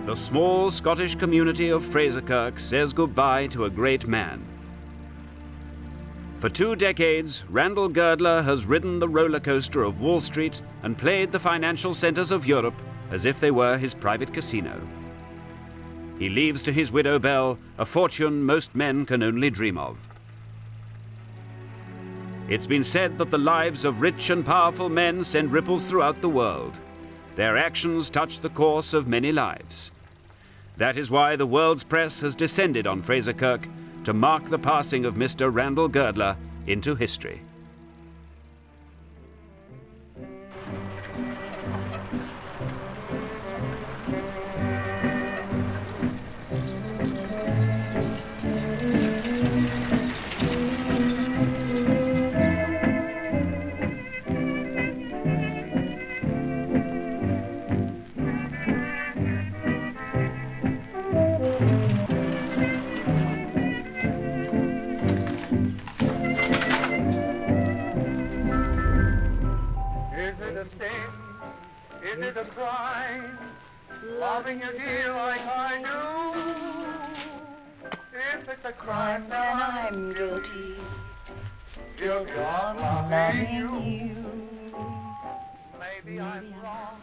the small Scottish community of Fraserkirk says goodbye to a great man. For 2 decades, Randall Girdler has ridden the roller coaster of Wall Street and played the financial centers of Europe as if they were his private casino. He leaves to his widow Belle a fortune most men can only dream of. It's been said that the lives of rich and powerful men send ripples throughout the world. Their actions touch the course of many lives. That is why the world's press has descended on Fraserkirk to mark the passing of Mr. Randall Girdler into history. Is it a crime, loving you dear like I do? If it's a crime, then I'm guilty. Guilty of loving you. Maybe I'm wrong,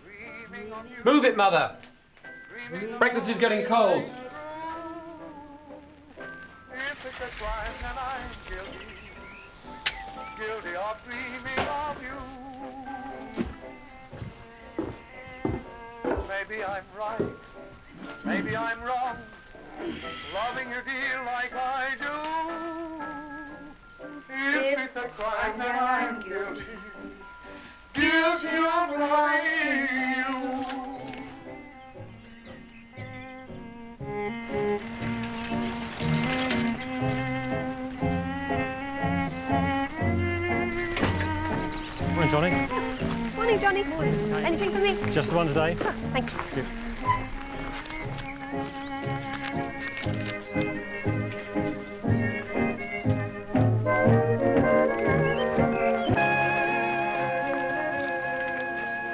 dreaming of you. Move it, Mother! Breakfast is getting cold. If it's a crime, then I'm guilty. Guilty of dreaming of you. Maybe I'm right, maybe I'm wrong, loving you dear like I do. If it's a crime, then I'm guilty, guilty of loving you. Morning, Johnny. Morning, Johnny. Anything for me? Just the one today. Oh, thank you.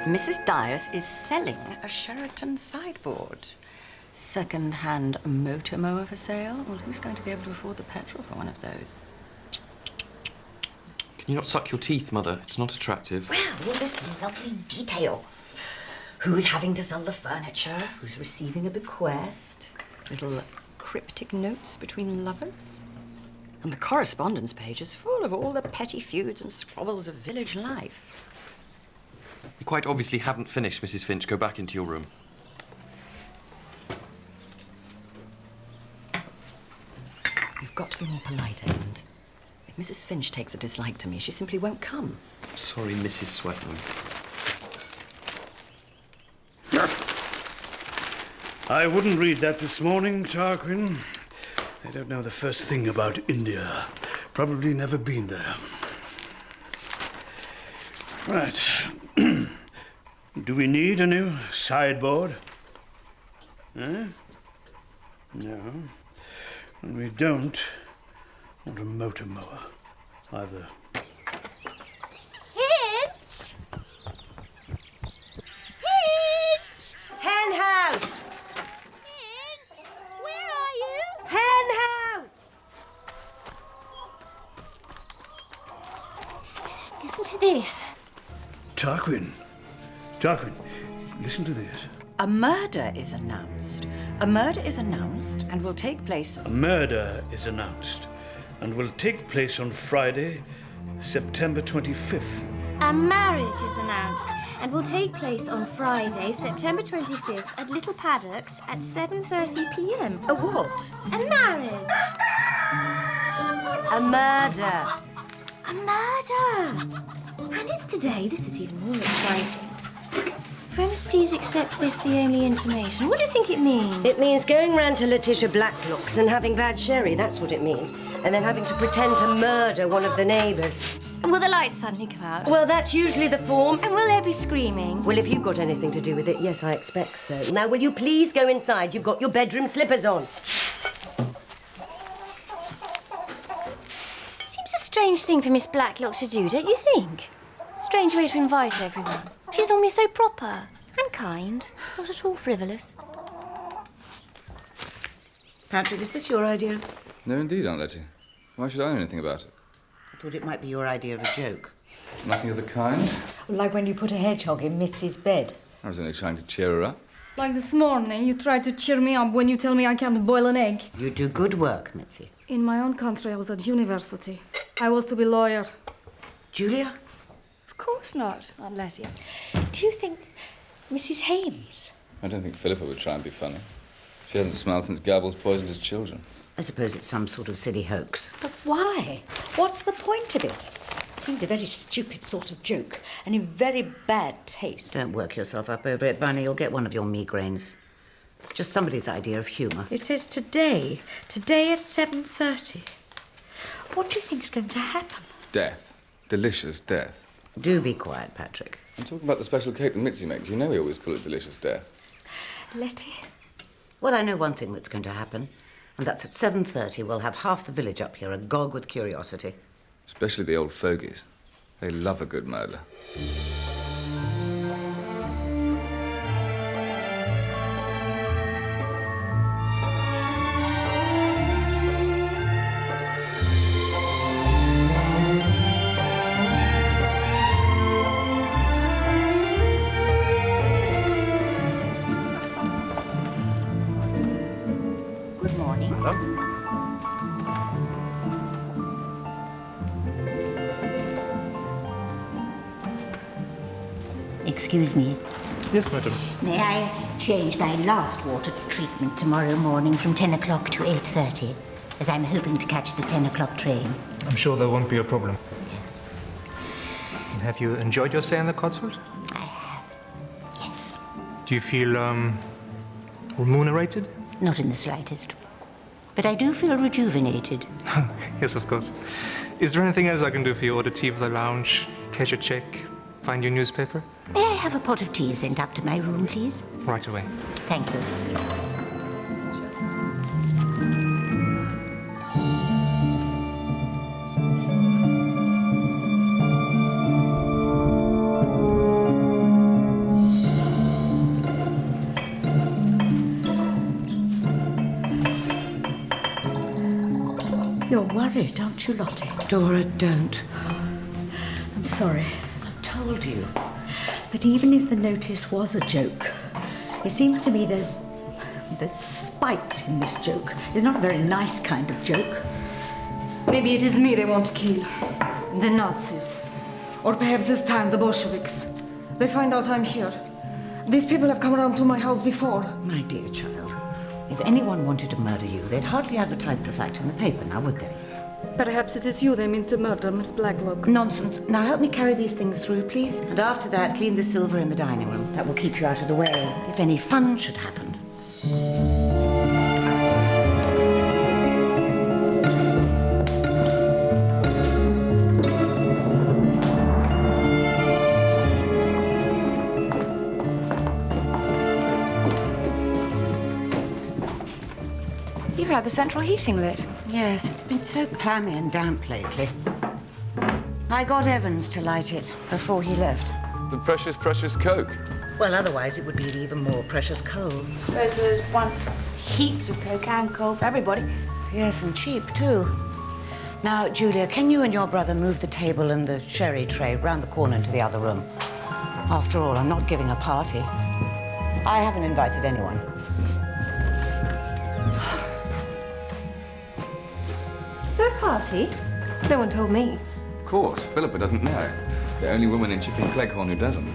Mrs. Dyers is selling a Sheraton sideboard. Second-hand motor mower for sale? Well, who's going to be able to afford the petrol for one of those? Can you not suck your teeth, Mother? It's not attractive. Well, all this lovely detail. Who's having to sell the furniture? Who's receiving a bequest? Little cryptic notes between lovers? And the correspondence page is full of all the petty feuds and squabbles of village life. You quite obviously haven't finished, Mrs. Finch. Go back into your room. You've got to be more polite, Edmund. If Mrs. Finch takes a dislike to me, she simply won't come. Sorry, Mrs. Swetnam. I wouldn't read that this morning, Tarquin. They don't know the first thing about India. Probably never been there. Right. Do we need a new sideboard? Eh? No. And we don't want a motor mower either. Hitch! Hitch! Hen house! Hitch! Where are you? Hen house! Listen to this. Tarquin, listen to this. A murder is announced. A murder is announced and will take place... A murder is announced and will take place on Friday, September 25th. A marriage is announced and will take place on Friday, September 25th at Little Paddocks at 7:30 p.m. A what? A marriage. A murder. A murder. And it's today. This is even more exciting. Friends, please accept this the only intimation. What do you think it means? It means going round to Letitia Blacklock's and having bad sherry, that's what it means. And then having to pretend to murder one of the neighbours. And will the lights suddenly come out? Well, that's usually the form. And will there be screaming? Well, if you've got anything to do with it, yes, I expect so. Now, will you please go inside? You've got your bedroom slippers on. Seems a strange thing for Miss Blacklock to do, don't you think? Strange way to invite everyone. She's normally so proper and kind, not at all frivolous. Patrick, is this your idea? No, indeed, Aunt Letty. Why should I know anything about it? I thought it might be your idea of a joke. Nothing of the kind. Like when you put a hedgehog in Mitzi's bed. I was only trying to cheer her up. Like this morning, you try to cheer me up when you tell me I can't boil an egg. You do good work, Mitzi. In my own country, I was at university. I was to be lawyer. Julia? Of course not, Aunt Letty. Do you think Mrs. Hames? I don't think Philippa would try and be funny. She hasn't smiled since Gables poisoned his children. I suppose it's some sort of silly hoax. But why? What's the point of it? It seems a very stupid sort of joke and in very bad taste. Don't work yourself up over it, Bunny. You'll get one of your migraines. It's just somebody's idea of humour. It says today. Today at 7:30. What do you think's going to happen? Death. Delicious death. Do be quiet, Patrick. I'm talking about the special cake that Mitzi makes. You know we always call it delicious death. Letty? Well, I know one thing that's going to happen, and that's at 7:30 we'll have half the village up here agog with curiosity. Especially the old fogies. They love a good murder. Good morning. Excuse me. Yes, madam. May I change my last water treatment tomorrow morning from 10 o'clock to 8:30, as I'm hoping to catch the 10 o'clock train? I'm sure there won't be a problem. And have you enjoyed your stay in the Cotswolds? I have, yes. Do you feel, remunerated? Not in the slightest. But I do feel rejuvenated. Yes, of course. Is there anything else I can do for you? Order tea for the lounge, cash a check, find your newspaper? May I have a pot of tea sent up to my room, please? Right away. Thank you. You're worried, aren't you, Lottie? Dora, don't. I'm sorry. I've told you. But even if the notice was a joke, it seems to me there's spite in this joke. It's not a very nice kind of joke. Maybe it is me they want to kill. The Nazis. Or perhaps this time the Bolsheviks. They find out I'm here. These people have come around to my house before. My dear child, if anyone wanted to murder you, they'd hardly advertise the fact in the paper, now would they? Perhaps it is you they mean to murder, Miss Blacklock. Nonsense. Now help me carry these things through, please. And after that, clean the silver in the dining room. That will keep you out of the way if any fun should happen. You've had the central heating lit. Yes, it's been so clammy and damp lately. I got Evans to light it before he left. The precious, precious Coke. Well, otherwise it would be even more precious coal. I suppose there was once heaps of coke and coal for everybody. Yes, and cheap, too. Now, Julia, can you and your brother move the table and the sherry tray round the corner into the other room? After all, I'm not giving a party. I haven't invited anyone. Is there a party? No one told me. Of course, Philippa doesn't know. The only woman in Chipping Cleghorn who doesn't.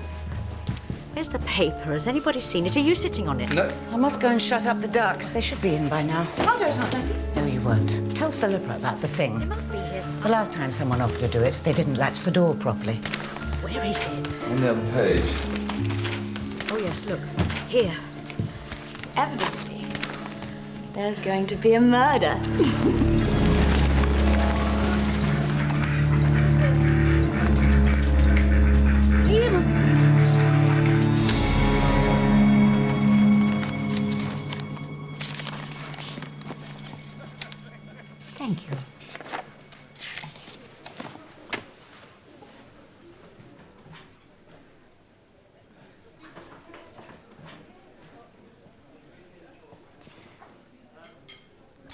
There's the paper. Has anybody seen it? Are you sitting on it? No. I must go and shut up the ducks. They should be in by now. I'll do it, Aunt Letty. No, you won't. Tell Philippa about the thing. It must be here. The last time someone offered to do it, they didn't latch the door properly. Where is it? On the other page. Oh, yes, look. Here. Evidently, there's going to be a murder. Thank you.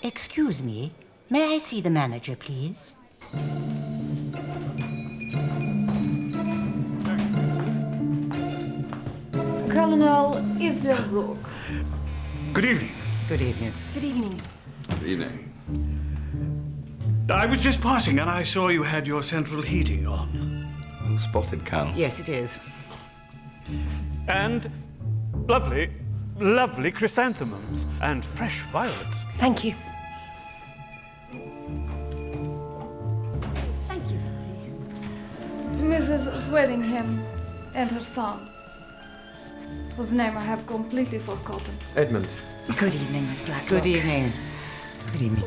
Excuse me, may I see the manager, please? Colonel Israel Rook. Good evening. Good evening. Good evening. Good evening. I was just passing and I saw you had your central heating on. Well spotted, Colonel. Yes, it is. And lovely, lovely chrysanthemums and fresh violets. Thank you. Thank you, Betsy. Mrs. Swearingham and her son, whose name I have completely forgotten. Edmund. Good evening, Miss Blacklock. Good evening. Good evening.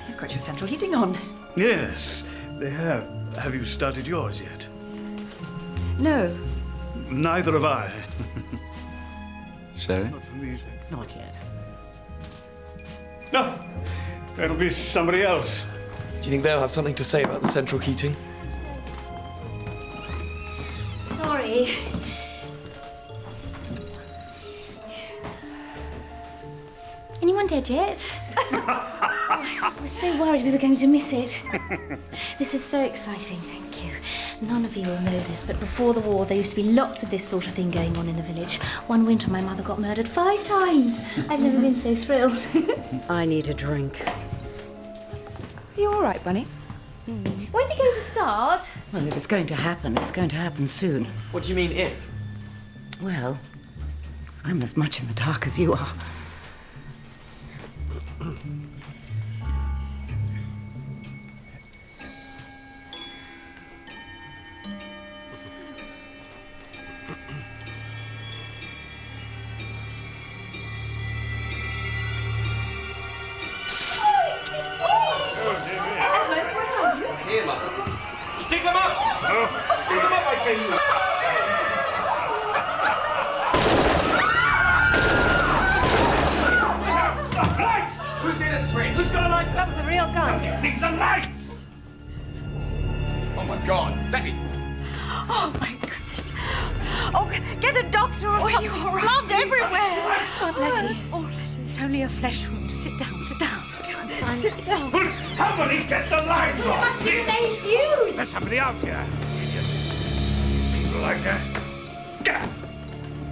You've got your central heating on. Yes, they have. Have you started yours yet? No. Neither have I. Cherie? Not for me. Not yet. No, it'll be somebody else. Do you think they'll have something to say about the central heating? Sorry. Anyone dead yet? I was so worried we were going to miss it. This is so exciting, thank you. None of you will know this, but before the war there used to be lots of this sort of thing going on in the village. One winter my mother got murdered 5 times. I've never been so thrilled. I need a drink. Are you all right, Bunny? When's it going to start? Well, if it's going to happen, it's going to happen soon. What do you mean, if? Well, I'm as much in the dark as you are. Here, Mother. Stick them up! Stick them up, I tell you! Lights! Who's near the switch? Who's got a light? That was a real gun. Need some lights! Oh, my God. Letty! Oh, my goodness. Oh, get a doctor or something. You're all right. Blood everywhere. Letty. Oh, Letty, it's only a flesh wound. Sit down, sit down. Sit down. Will somebody get the lights on? Must be the main fuse. There's somebody out here. Idiots. People like that. Get up!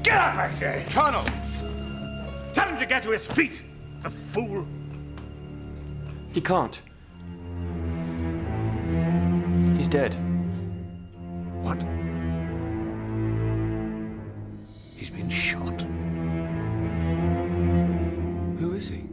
Get up, I say! Colonel! Tell him to get to his feet, the fool! He can't. He's dead. What? He's been shot. Who is he?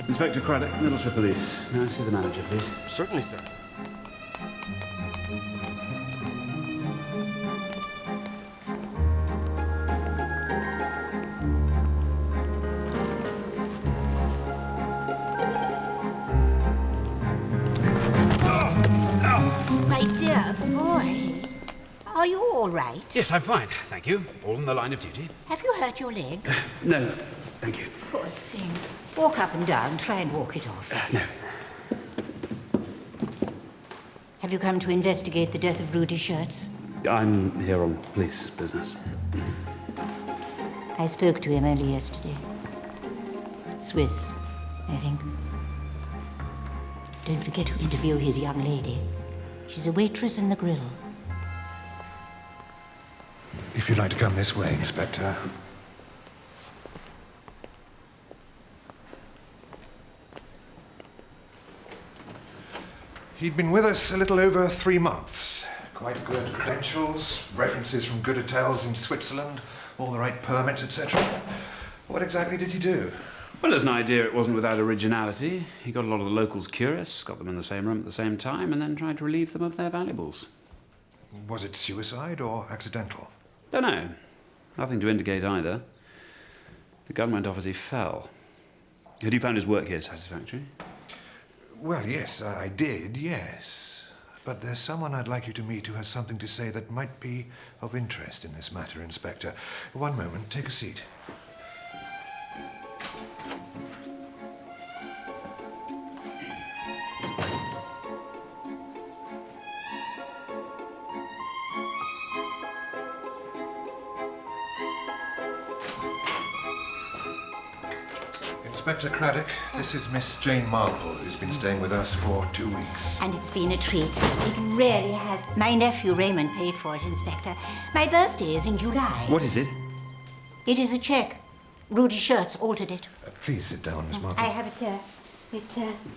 Inspector Craddock, Middleshire Police. May I see the manager, please? Certainly, sir. My dear boy, are you all right? Yes, I'm fine, thank you. All in the line of duty. Have you hurt your leg? No, thank you. Poor thing. Walk up and down, try and walk it off. No. Have you come to investigate the death of Rudy Schertz? I'm here on police business. I spoke to him only yesterday. Swiss, I think. Don't forget to interview his young lady. She's a waitress in the grill. If you'd like to come this way, Inspector. He'd been with us a little over 3 months. Quite good credentials, references from good hotels in Switzerland, all the right permits, etc. What exactly did he do? Well, there's an idea it wasn't without originality. He got a lot of the locals curious, got them in the same room at the same time, and then tried to relieve them of their valuables. Was it suicide or accidental? Don't know. Nothing to indicate either. The gun went off as he fell. Had you found his work here satisfactory? Well, yes, I did, yes. But there's someone I'd like you to meet who has something to say that might be of interest in this matter, Inspector. One moment, take a seat. Inspector Craddock, this is Miss Jane Marple, who's been staying with us for 2 weeks. And it's been a treat. It really has. My nephew Raymond paid for it, Inspector. My birthday is in July. What is it? It is a cheque. Rudy Shirts altered it. Please sit down, Miss Marple. I have it here. It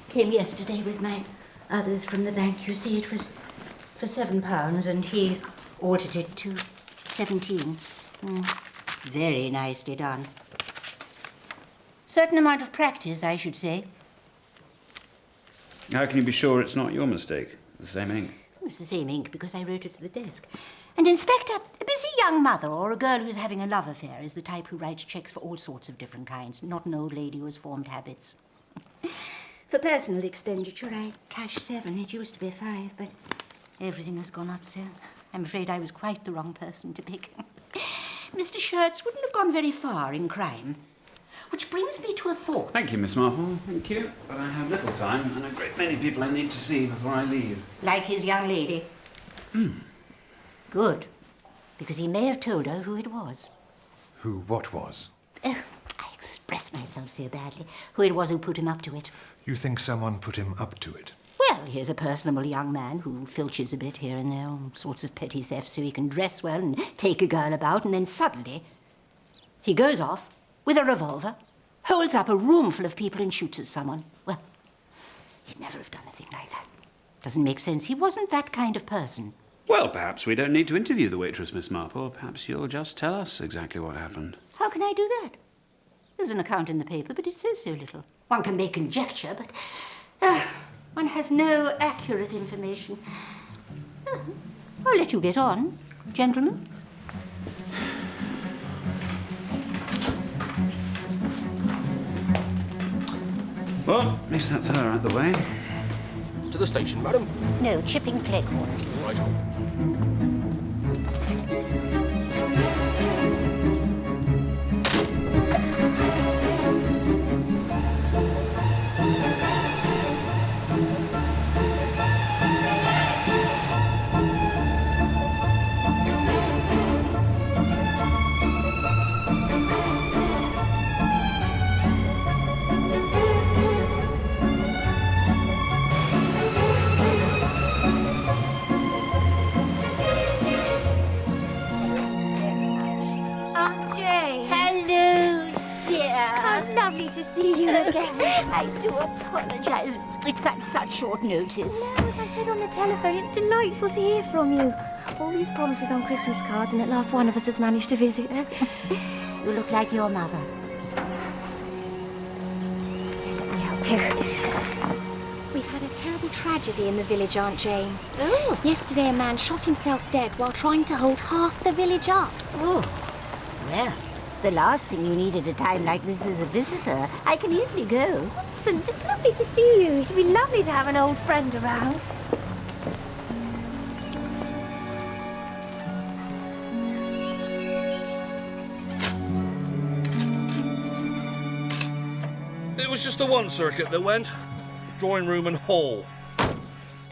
came yesterday with my others from the bank. You see, it was for £7 and he altered it to 17. Very nicely done. Certain amount of practice, I should say. How can you be sure it's not your mistake? The same ink? It's the same ink because I wrote it to the desk. And, Inspector, a busy young mother or a girl who's having a love affair is the type who writes cheques for all sorts of different kinds, not an old lady who has formed habits. For personal expenditure, I cash 7. It used to be 5, but everything has gone up so I'm afraid I was quite the wrong person to pick. Mr. Shirts wouldn't have gone very far in crime. Which brings me to a thought. Thank you, Miss Marple. Thank you. But I have little time and a great many people I need to see before I leave. Like his young lady? Good. Because he may have told her who it was. Who what was? Oh, I expressed myself so badly. Who it was who put him up to it. You think someone put him up to it? Well, here's a personable young man who filches a bit here and there, all sorts of petty thefts so he can dress well and take a girl about, and then suddenly he goes off with a revolver, holds up a room full of people and shoots at someone. Well, he'd never have done a thing like that. Doesn't make sense. He wasn't that kind of person. Well, perhaps we don't need to interview the waitress, Miss Marple. Perhaps you'll just tell us exactly what happened. How can I do that? There's an account in the paper, but it says so little. One can make conjecture, but one has no accurate information. I'll let you get on, gentlemen. Well, at least that's her out the way. To the station, madam. No, Chipping Cleghorn, please. Lovely to see you again. I do apologise. It's at such short notice. No, as I said on the telephone, it's delightful to hear from you. All these promises on Christmas cards, and at last one of us has managed to visit. You look like your mother. Let me help you. We've had a terrible tragedy in the village, Aunt Jane. Oh. Yesterday a man shot himself dead while trying to hold half the village up. Oh. Well, the last thing you need at a time like this is a visitor. I can easily go. Since it's lovely to see you. It'd be lovely to have an old friend around. It was just the one circuit that went. Drawing room and hall.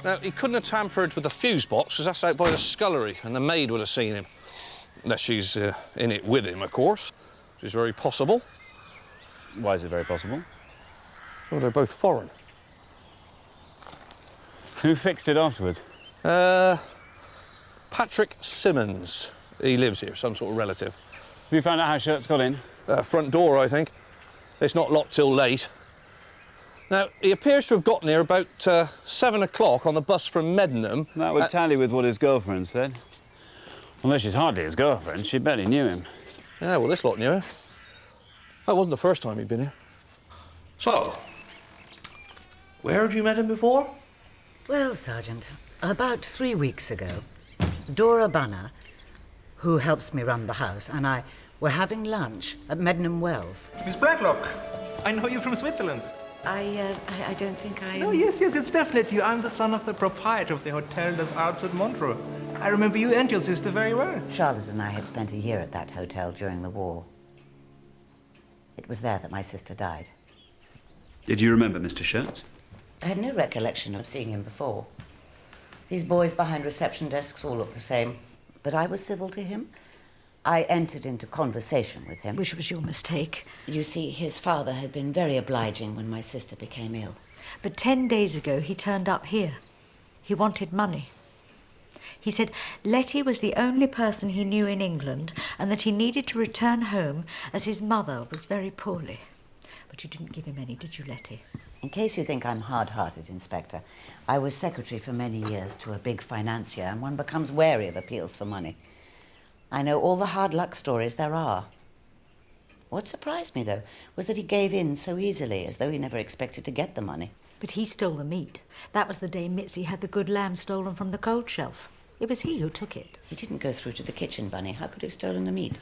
Now, he couldn't have tampered with the fuse box, because that's out by the scullery, and the maid would have seen him. Unless she's in it with him, of course, which is very possible. Why is it very possible? Well, they're both foreign. Who fixed it afterwards? Patrick Simmons. He lives here, some sort of relative. Have you found out how Shirts got in? Front door, I think. It's not locked till late. Now, he appears to have gotten here about 7 o'clock on the bus from Medmenham. That would tally with what his girlfriend said. Although she's hardly his girlfriend, she barely knew him. Yeah, well, this lot knew him. That wasn't the first time he'd been here. So, where had you met him before? Well, Sergeant, about 3 weeks ago, Dora Bunner, who helps me run the house, and I were having lunch at Medmenham Wells. Miss Blacklock, I know you from Switzerland. I don't think I... Oh, yes, it's definitely you. I'm the son of the proprietor of the Hotel des Alpes at Montreux. I remember you and your sister very well. Charlotte and I had spent a year at that hotel during the war. It was there that my sister died. Did you remember Mr. Shirts? I had no recollection of seeing him before. These boys behind reception desks all looked the same, but I was civil to him, I entered into conversation with him. Which was your mistake. You see, his father had been very obliging when my sister became ill. But 10 days ago, he turned up here. He wanted money. He said Letty was the only person he knew in England and that he needed to return home as his mother was very poorly. But you didn't give him any, did you, Letty? In case you think I'm hard-hearted, Inspector, I was secretary for many years to a big financier, and one becomes wary of appeals for money. I know all the hard luck stories there are. What surprised me, though, was that he gave in so easily, as though he never expected to get the money. But he stole the meat. That was the day Mitzi had the good lamb stolen from the cold shelf. It was he who took it. He didn't go through to the kitchen, Bunny. How could he have stolen the meat?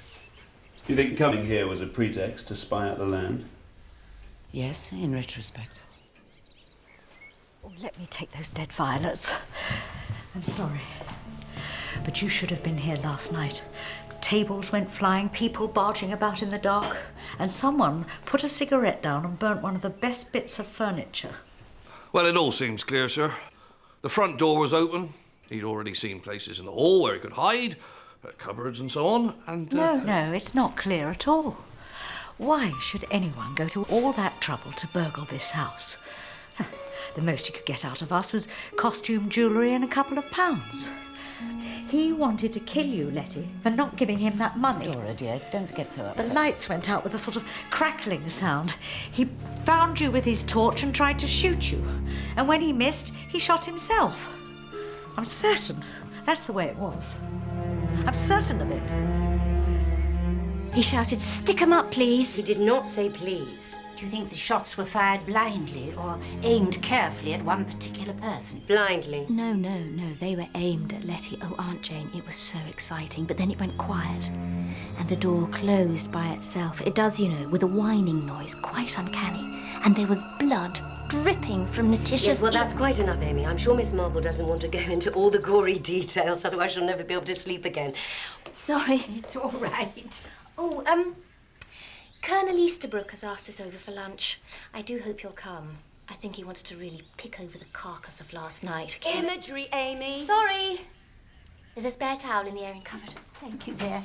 Do you think coming here was a pretext to spy out the land? Yes, in retrospect. Oh, let me take those dead violets. I'm sorry. But you should have been here last night. Tables went flying, people barging about in the dark, and someone put a cigarette down and burnt one of the best bits of furniture. Well, it all seems clear, sir. The front door was open. He'd already seen places in the hall where he could hide, cupboards and so on, and... No, it's not clear at all. Why should anyone go to all that trouble to burgle this house? The most he could get out of us was costume jewellery and a couple of pounds. He wanted to kill you, Letty, for not giving him that money. Dora, dear, don't get so upset. The lights went out with a sort of crackling sound. He found you with his torch and tried to shoot you. And when he missed, he shot himself. I'm certain that's the way it was. I'm certain of it. He shouted, "Stick 'em up, please." He did not say please. Do you think the shots were fired blindly or aimed carefully at one particular person? Blindly. No, they were aimed at Letty. Oh, Aunt Jane, it was so exciting. But then it went quiet, and the door closed by itself. It does, you know, with a whining noise, quite uncanny. And there was blood dripping from Letitia's... Yes, well, that's quite enough, Amy. I'm sure Miss Marple doesn't want to go into all the gory details, otherwise she'll never be able to sleep again. Sorry. It's all right. Oh, Colonel Easterbrook has asked us over for lunch. I do hope you'll come. I think he wants to really pick over the carcass of last night. Imagery, Amy. Sorry. There's a spare towel in the airing cupboard. Thank you, dear.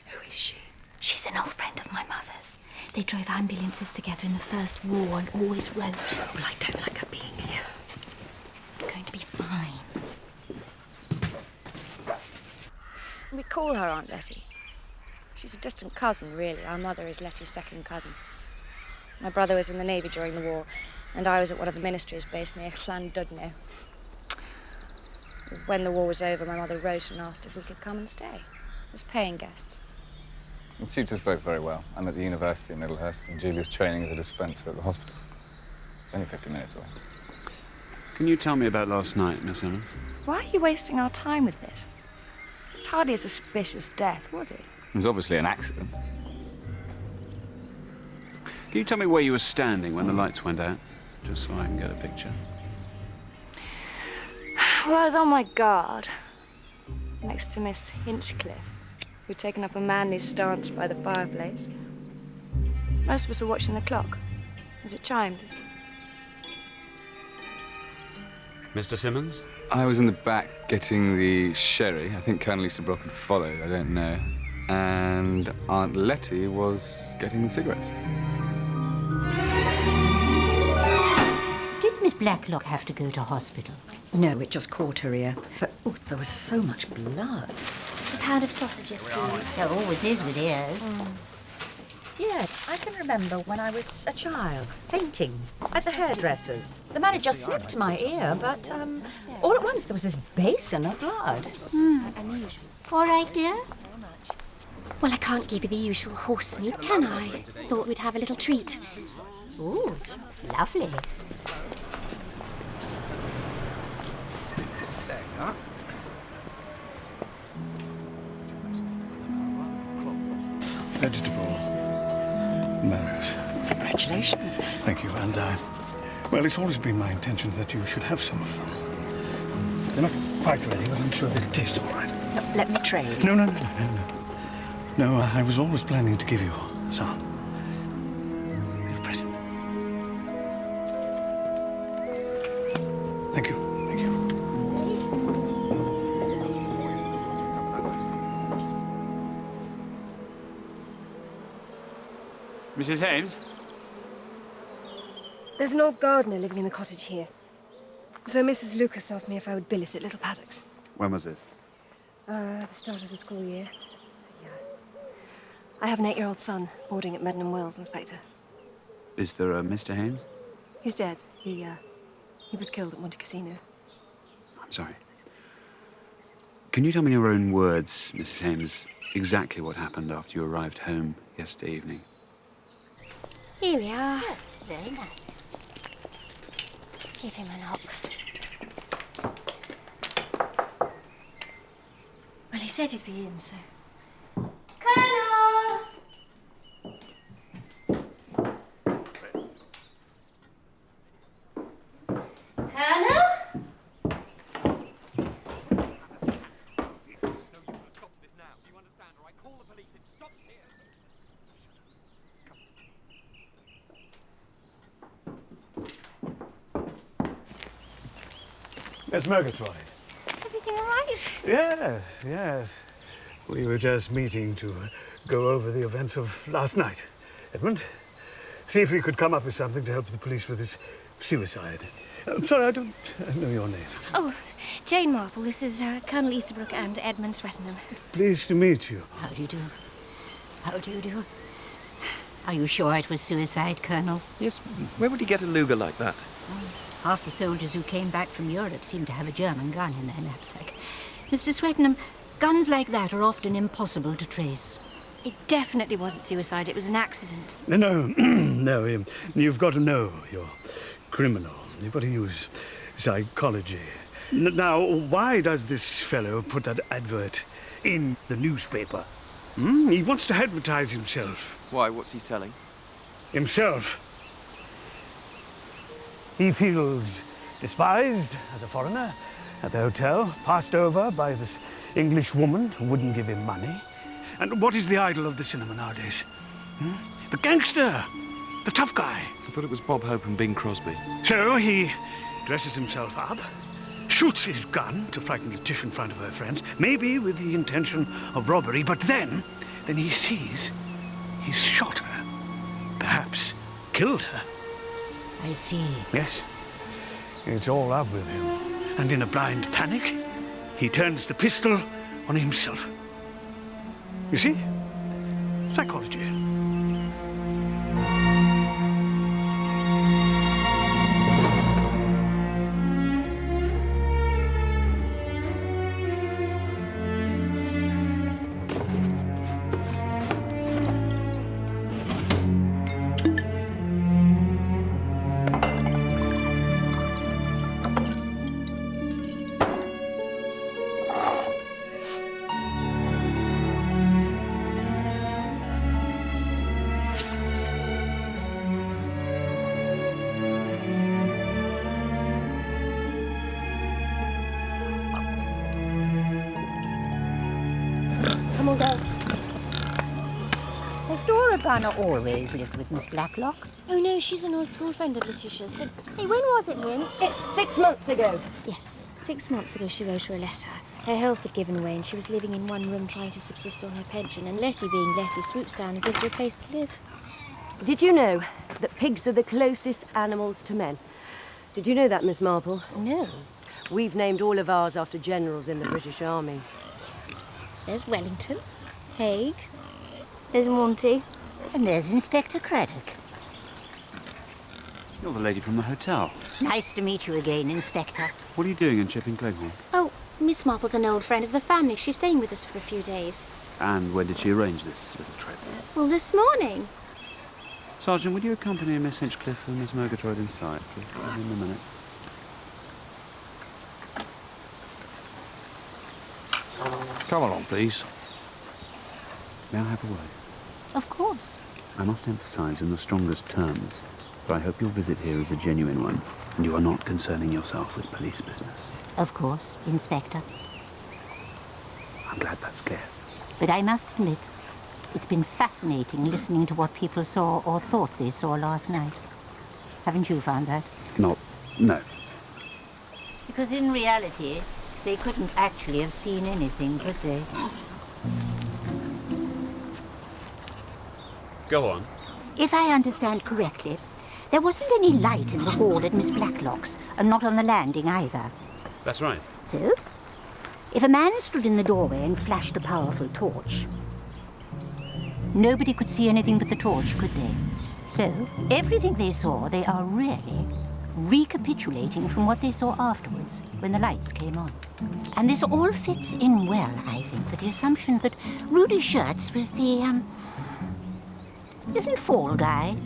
Who is she? She's an old friend of my mother's. They drove ambulances together in the First War and always wrote. Well, I don't like her being here. It's going to be fine. We call her Aunt Letty. She's a distant cousin, really. Our mother is Letty's second cousin. My brother was in the Navy during the war, and I was at one of the ministries based near Llandudno. When the war was over, my mother wrote and asked if we could come and stay as paying guests. It suits us both very well. I'm at the university in Middlehurst, and Julia's training as a dispenser at the hospital. It's only 50 minutes away. Can you tell me about last night, Miss Emmons? Why are you wasting our time with this? It's hardly a suspicious death, was it? It was obviously an accident. Can you tell me where you were standing when the lights went out? Just so I can get a picture. Well, I was on my guard, next to Miss Hinchcliffe, who'd taken up a manly stance by the fireplace. Most of us were watching the clock as it chimed. Mr. Simmons? I was in the back getting the sherry. I think Colonel Easterbrook had followed, I don't know. And Aunt Letty was getting the cigarettes. Did Miss Blacklock have to go to hospital? No, it just caught her ear. But, oh, there was so much blood. A pound of sausages, please. There always is with ears. Yes, I can remember when I was a child, fainting at the hairdresser's. The man had just snipped my ear, but all at once there was this basin of blood. Unusual. All right, dear? Well, I can't give you the usual horse meat, can I? Thought we'd have a little treat. Ooh, lovely. There you are. Vegetable marrows. Congratulations. Thank you, and well, it's always been my intention that you should have some of them. They're not quite ready, but I'm sure they'll taste all right. No, let me trade. No. No, I was always planning to give you some. A present. Mrs. Hames? There's an old gardener living in the cottage here. So Mrs. Lucas asked me if I would bill it at Little Paddocks. When was it? The start of the school year. Yeah. I have an 8-year-old son boarding at Meddenham Wells, Inspector. Is there a Mr. Hames? He's dead. He was killed at Monte Cassino. I'm sorry. Can you tell me in your own words, Mrs. Hames, exactly what happened after you arrived home yesterday evening? Here we are. Oh, very nice. Give him a knock. Well, he said he'd be in, so... Colonel! Colonel? Miss Murgatroyd. Everything all right? Yes, yes. We were just meeting to go over the events of last night. Edmund, see if we could come up with something to help the police with this suicide. I'm sorry, I don't know your name. Oh, Jane Marple. This is Colonel Easterbrook and Edmund Swettenham. Pleased to meet you. How do you do? How do you do? Are you sure it was suicide, Colonel? Yes, where would he get a Luger like that? Half the soldiers who came back from Europe seem to have a German gun in their knapsack. Mr. Swettenham, guns like that are often impossible to trace. It definitely wasn't suicide. It was an accident. No, no, you've got to know your criminal. You've got to use psychology. Now, why does this fellow put that advert in the newspaper? He wants to advertise himself. Why, what's he selling? Himself. He feels despised as a foreigner at the hotel, passed over by this English woman who wouldn't give him money. And what is the idol of the cinema nowadays? The gangster, the tough guy. I thought it was Bob Hope and Bing Crosby. So he dresses himself up, shoots his gun to frighten Letitia in front of her friends, maybe with the intention of robbery, but then he sees he's shot her, perhaps killed her. I see. Yes, it's all up with him. And in a blind panic, he turns the pistol on himself. You see? Psychology. Come on, girls. Has Dora Bunner always lived with Miss Blacklock? Oh, no, she's an old school friend of Letitia's. Hey, when was it, Lynch? It's 6 months ago. Yes, 6 months ago she wrote her a letter. Her health had given way and she was living in one room trying to subsist on her pension, and Letty, being Letty, swoops down and gives her a place to live. Did you know that pigs are the closest animals to men? Did you know that, Miss Marple? No. We've named all of ours after generals in the British Army. Yes. There's Wellington, Haig, there's Monty, and there's Inspector Craddock. You're the lady from the hotel. Nice to meet you again, Inspector. What are you doing in Chipping Cleghorn? Oh, Miss Marple's an old friend of the family. She's staying with us for a few days. And when did she arrange this little trip? Well, this morning. Sergeant, would you accompany Miss Hinchcliffe and Miss Murgatroyd inside, please? In a minute. Come along, please. May I have a word? Of course. I must emphasize in the strongest terms that I hope your visit here is a genuine one, and you are not concerning yourself with police business. Of course, Inspector. I'm glad that's clear. But I must admit, it's been fascinating listening to what people saw or thought they saw last night. Haven't you found that? No. Because in reality, they couldn't actually have seen anything, could they? Go on. If I understand correctly, there wasn't any light in the hall at Miss Blacklock's, and not on the landing either. That's right. So, if a man stood in the doorway and flashed a powerful torch, nobody could see anything but the torch, could they? So, everything they saw, they are really recapitulating from what they saw afterwards, when the lights came on. And this all fits in well, I think, with the assumption that Rudy Schurz was the, isn't fall guy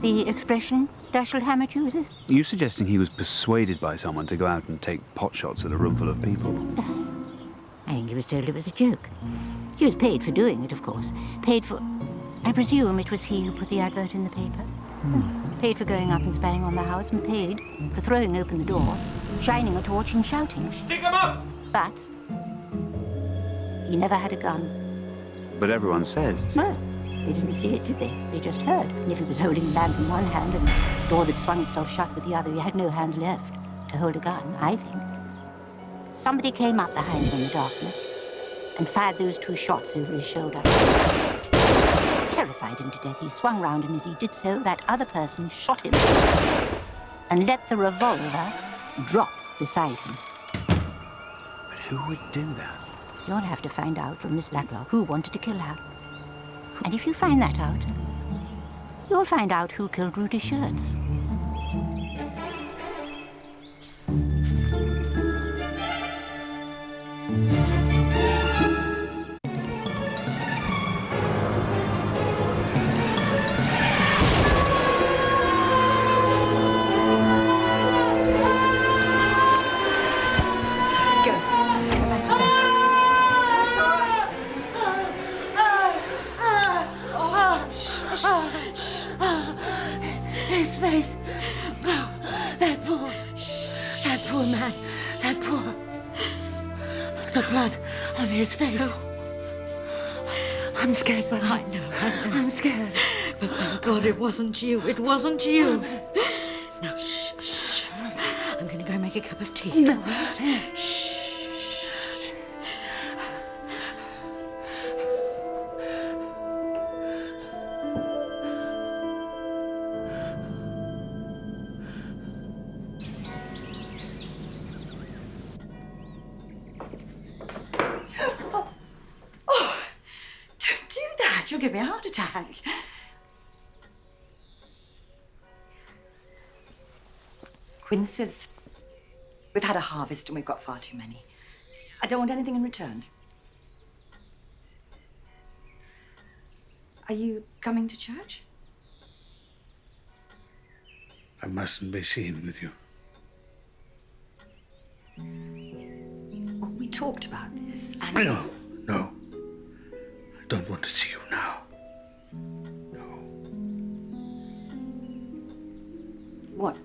the expression Dashiell Hammett uses? Are you suggesting he was persuaded by someone to go out and take potshots at a room full of people? I think he was told it was a joke. He was paid for doing it, of course. Paid for... I presume it was he who put the advert in the paper. Paid for going up and spying on the house, and paid for throwing open the door, shining a torch and shouting. Stick him up! But he never had a gun. But everyone says... No, they didn't see it, did they? They just heard. And if he was holding the lamp in one hand and the door that swung itself shut with the other, he had no hands left to hold a gun, I think. Somebody came up behind him in the darkness and fired those 2 shots over his shoulder. Terrified him to death, he swung round, and as he did so, that other person shot him and let the revolver drop beside him. But who would do that? You'll have to find out from Miss Blacklock who wanted to kill her. And if you find that out, you'll find out who killed Rudy Schurz. His face. Oh, that poor man. That poor... The blood on his face. Oh. I'm scared, Bunny. I know. I'm scared. But thank God it wasn't you. It wasn't you. Now, shh. I'm going to go make a cup of tea. No. Shh. You'll give me a heart attack. Quinces. We've had a harvest and we've got far too many. I don't want anything in return. Are you coming to church? I mustn't be seen with you. Well, we talked about this and... No. I don't want to see you now. What?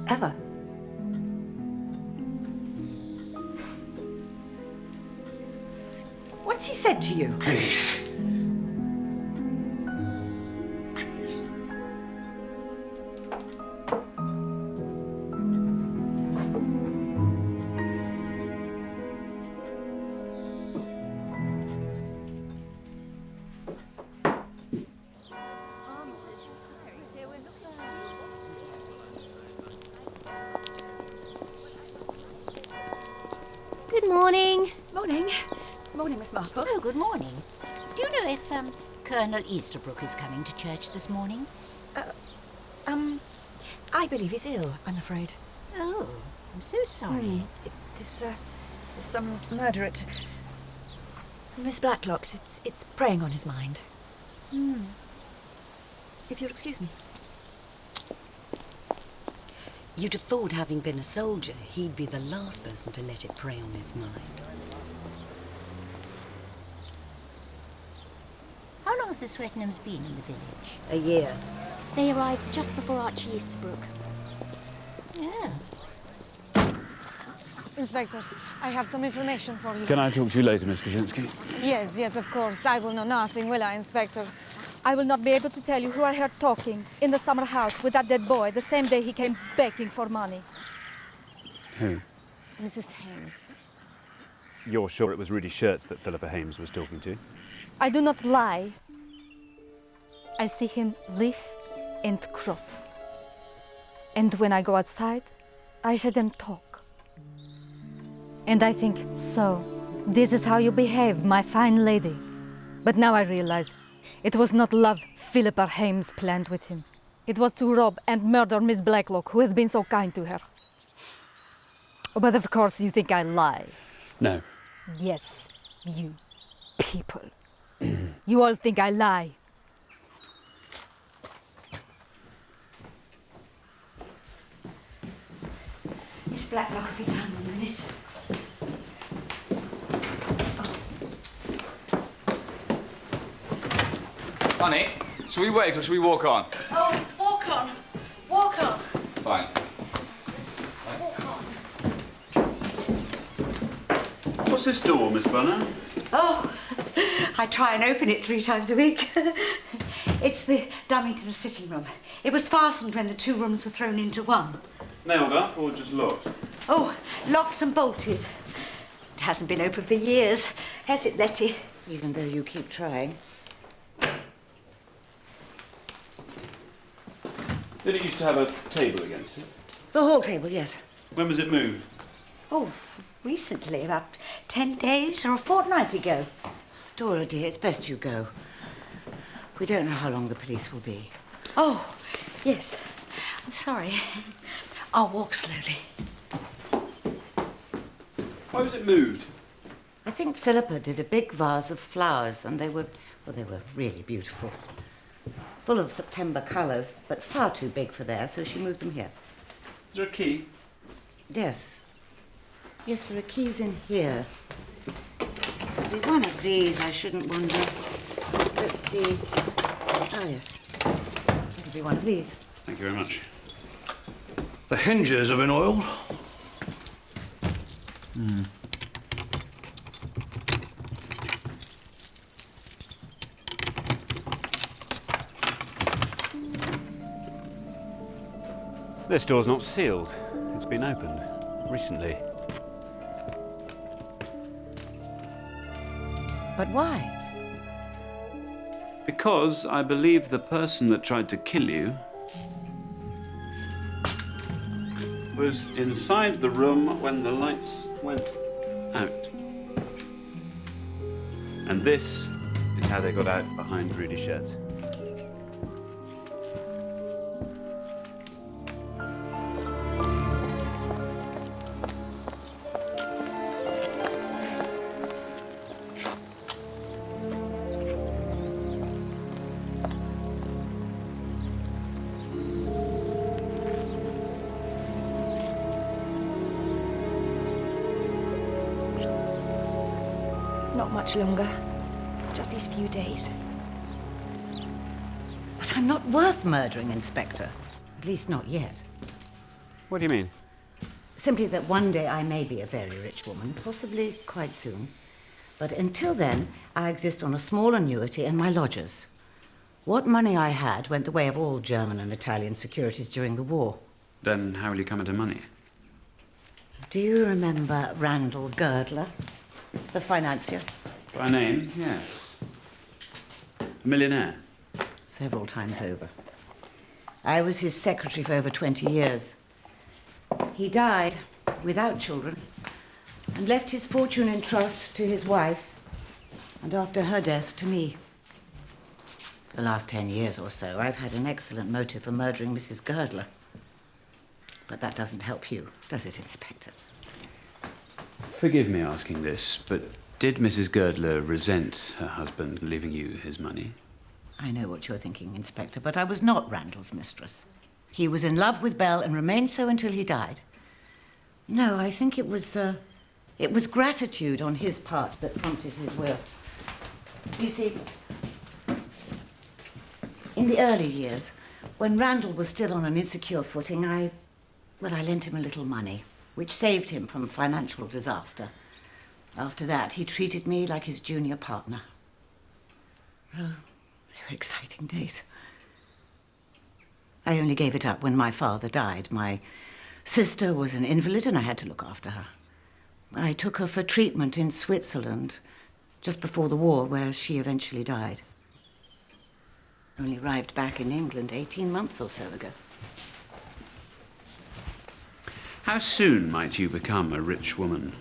Ever? What's he said to you? Please. Good morning. Morning, Miss Marple. Oh, good morning. Do you know if, Colonel Easterbrook is coming to church this morning? I believe he's ill, I'm afraid. Oh, I'm so sorry. There's some murder at Miss Blacklock's. It's preying on his mind. If you'll excuse me. You'd have thought, having been a soldier, he'd be the last person to let it prey on his mind. How long have the Swettenhams been in the village? A year. They arrived just before Archie Easterbrook. Yeah. Inspector, I have some information for you. Can I talk to you later, Miss Kaczynski? Yes, of course. I will know nothing, will I, Inspector? I will not be able to tell you who I heard talking in the summer house with that dead boy the same day he came begging for money. Who? Mrs. Hames. You're sure it was Rudy Schurz that Philippa Hames was talking to? I do not lie. I see him live and cross. And when I go outside, I hear them talk. And I think, so, this is how you behave, my fine lady. But now I realize it was not love Philippa Hames planned with him. It was to rob and murder Miss Blacklock, who has been so kind to her. Oh, but of course you think I lie. No. Yes, you people. You all think I lie. Miss Blacklock will be down in a minute. Honey, shall we wait or shall we walk on? Oh, walk on. Walk on. Fine. Walk on. What's this door, Miss Bunner? Oh, I try and open it 3 times a week. It's the dummy to the sitting room. It was fastened when the 2 rooms were thrown into one. Nailed up or just locked? Oh, locked and bolted. It hasn't been open for years, has it, Letty? Even though you keep trying. Did it used to have a table against it? The hall table, yes. When was it moved? Oh, recently, about 10 days or a fortnight ago. Dora, dear, it's best you go. We don't know how long the police will be. Oh, yes. I'm sorry. I'll walk slowly. Why was it moved? I think Philippa did a big vase of flowers, and they were really beautiful. Full of September colours, but far too big for there, so she moved them here. Is there a key? Yes. Yes, there are keys in here. It'll be one of these, I shouldn't wonder. Let's see. Oh, yes. It'll be one of these. Thank you very much. The hinges have been oiled. This door's not sealed. It's been opened recently. But why? Because I believe the person that tried to kill you was inside the room when the lights went out. And this is how they got out behind Rudy's sheds. Not much longer. Just these few days. But I'm not worth murdering, Inspector. At least not yet. What do you mean? Simply that one day I may be a very rich woman, possibly quite soon. But until then, I exist on a small annuity and my lodgers. What money I had went the way of all German and Italian securities during the war. Then how will you come into money? Do you remember Randall Girdler, the financier? By name, yes. A millionaire? Several times over. I was his secretary for over 20 years. He died without children and left his fortune in trust to his wife, and after her death, to me. For the last 10 years or so, I've had an excellent motive for murdering Mrs. Girdler. But that doesn't help you, does it, Inspector? Forgive me asking this, but did Mrs. Girdler resent her husband leaving you his money? I know what you're thinking, Inspector, but I was not Randall's mistress. He was in love with Belle and remained so until he died. No, I think it was gratitude on his part that prompted his will. You see, in the early years, when Randall was still on an insecure footing, I lent him a little money, which saved him from financial disaster. After that, he treated me like his junior partner. Oh, they were exciting days. I only gave it up when my father died. My sister was an invalid and I had to look after her. I took her for treatment in Switzerland just before the war, where she eventually died. Only arrived back in England 18 months or so ago. How soon might you become a rich woman?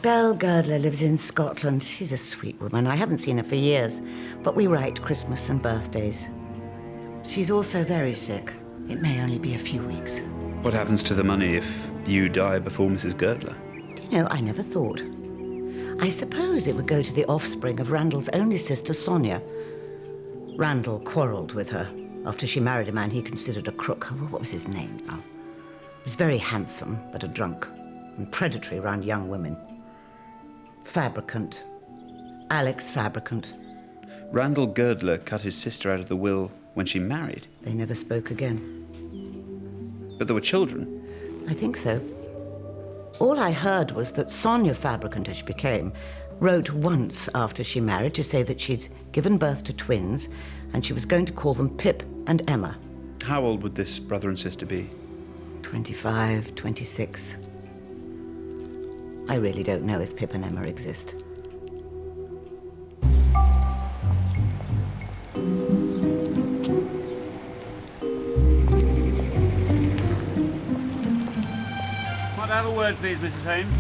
Belle Girdler lives in Scotland. She's a sweet woman. I haven't seen her for years, but we write Christmas and birthdays. She's also very sick. It may only be a few weeks. What happens to the money if you die before Mrs. Girdler? You know, I never thought. I suppose it would go to the offspring of Randall's only sister, Sonia. Randall quarrelled with her after she married a man he considered a crook. What was his name now? He was very handsome, but a drunk, and predatory around young women. Fabricant. Alex Fabricant. Randall Girdler cut his sister out of the will when she married? They never spoke again. But there were children? I think so. All I heard was that Sonia Fabricant, as she became, wrote once after she married to say that she'd given birth to twins and she was going to call them Pip and Emma. How old would this brother and sister be? 25, 26. I really don't know if Pip and Emma exist. Might I have a word, please, Mrs. Holmes?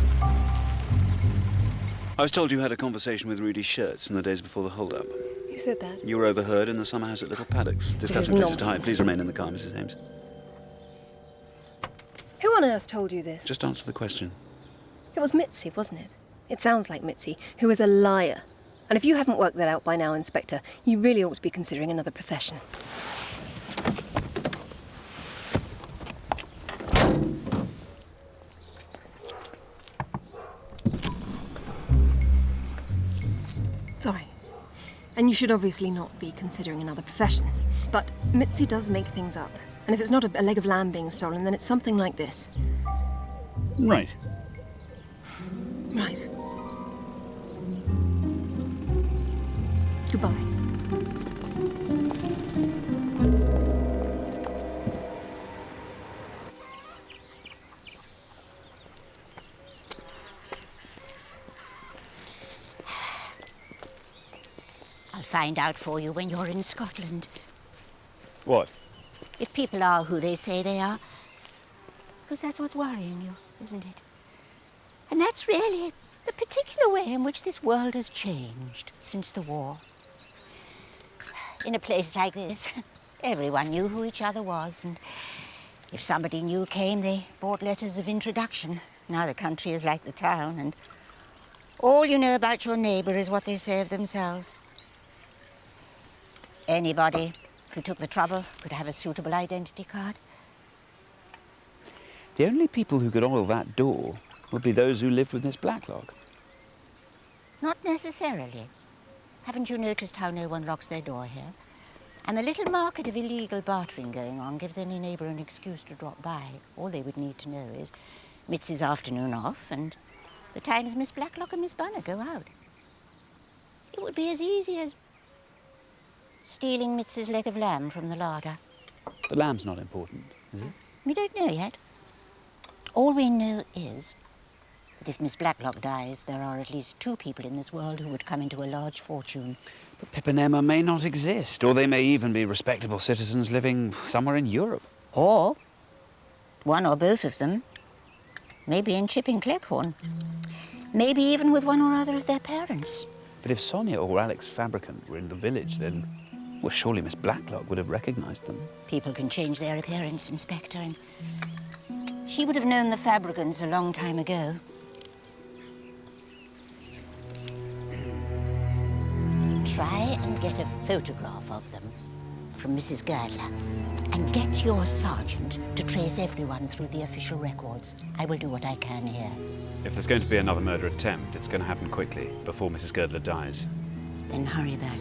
I was told you had a conversation with Rudy Schertz in the days before the hold-up. Who said that? You were overheard in the summer house at Little Paddocks, discussing Mrs. Hyde. Please remain in the car, Mrs. Holmes. Who on earth told you this? Just answer the question. It was Mitzi, wasn't it? It sounds like Mitzi, who is a liar. And if you haven't worked that out by now, Inspector, you really ought to be considering another profession. Sorry. And you should obviously not be considering another profession. But Mitzi does make things up. And if it's not a leg of lamb being stolen, then it's something like this. Right. Right. Goodbye. I'll find out for you when you're in Scotland. What? If people are who they say they are. Because that's what's worrying you, isn't it? And that's really the particular way in which this world has changed since the war. In a place like this, everyone knew who each other was, and if somebody new came, they bought letters of introduction. Now the country is like the town, and all you know about your neighbour is what they say of themselves. Anybody who took the trouble could have a suitable identity card. The only people who could oil that door would be those who lived with Miss Blacklock. Not necessarily. Haven't you noticed how no one locks their door here? And the little market of illegal bartering going on gives any neighbour an excuse to drop by. All they would need to know is Mitzi's afternoon off and the times Miss Blacklock and Miss Bunner go out. It would be as easy as stealing Mitzi's leg of lamb from the larder. The lamb's not important, is it? We don't know yet. All we know is that if Miss Blacklock dies, there are at least 2 people in this world who would come into a large fortune. But Pip and Emma may not exist, or they may even be respectable citizens living somewhere in Europe. Or one or both of them may be in Chipping Cleghorn. Maybe even with one or other of their parents. But if Sonia or Alex Fabricant were in the village, then, well, surely Miss Blacklock would have recognised them. People can change their appearance, Inspector, and she would have known the Fabricants a long time ago. Try and get a photograph of them from Mrs. Girdler, and get your sergeant to trace everyone through the official records. I will do what I can here. If there's going to be another murder attempt, it's going to happen quickly, before Mrs. Girdler dies. Then hurry back.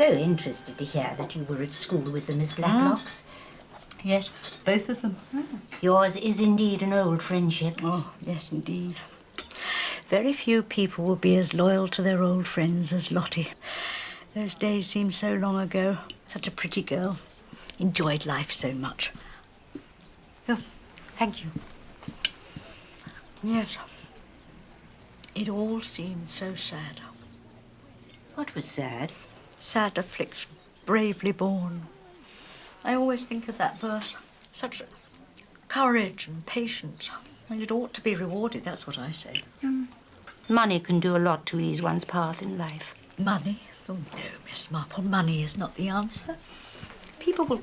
so interested to hear that you were at school with the Miss Blacklocks. Yes, both of them. Yours is indeed an old friendship. Oh, yes, indeed. Very few people will be as loyal to their old friends as Lottie. Those days seem so long ago. Such a pretty girl. Enjoyed life so much. Oh, thank you. Yes. It all seemed so sad. What was sad? Sad affliction, bravely borne. I always think of that verse. Such courage and patience. And it ought to be rewarded, that's what I say. Money can do a lot to ease one's path in life. Money? Oh, no, Miss Marple, money is not the answer. People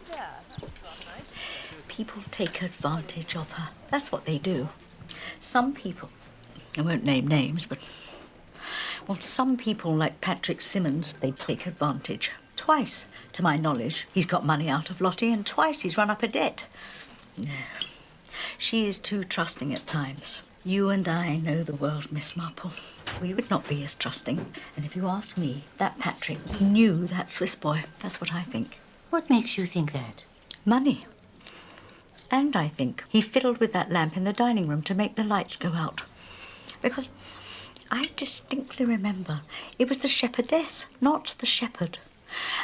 take advantage of her. That's what they do. Some people, I won't name names, but, well, some people like Patrick Simmons, they take advantage. Twice, to my knowledge, he's got money out of Lottie, and twice he's run up a debt. No, she is too trusting at times. You and I know the world, Miss Marple. We would not be as trusting. And if you ask me, that Patrick, he knew that Swiss boy. That's what I think. What makes you think that? Money. And I think he fiddled with that lamp in the dining room to make the lights go out. Because I distinctly remember it was the shepherdess, not the shepherd.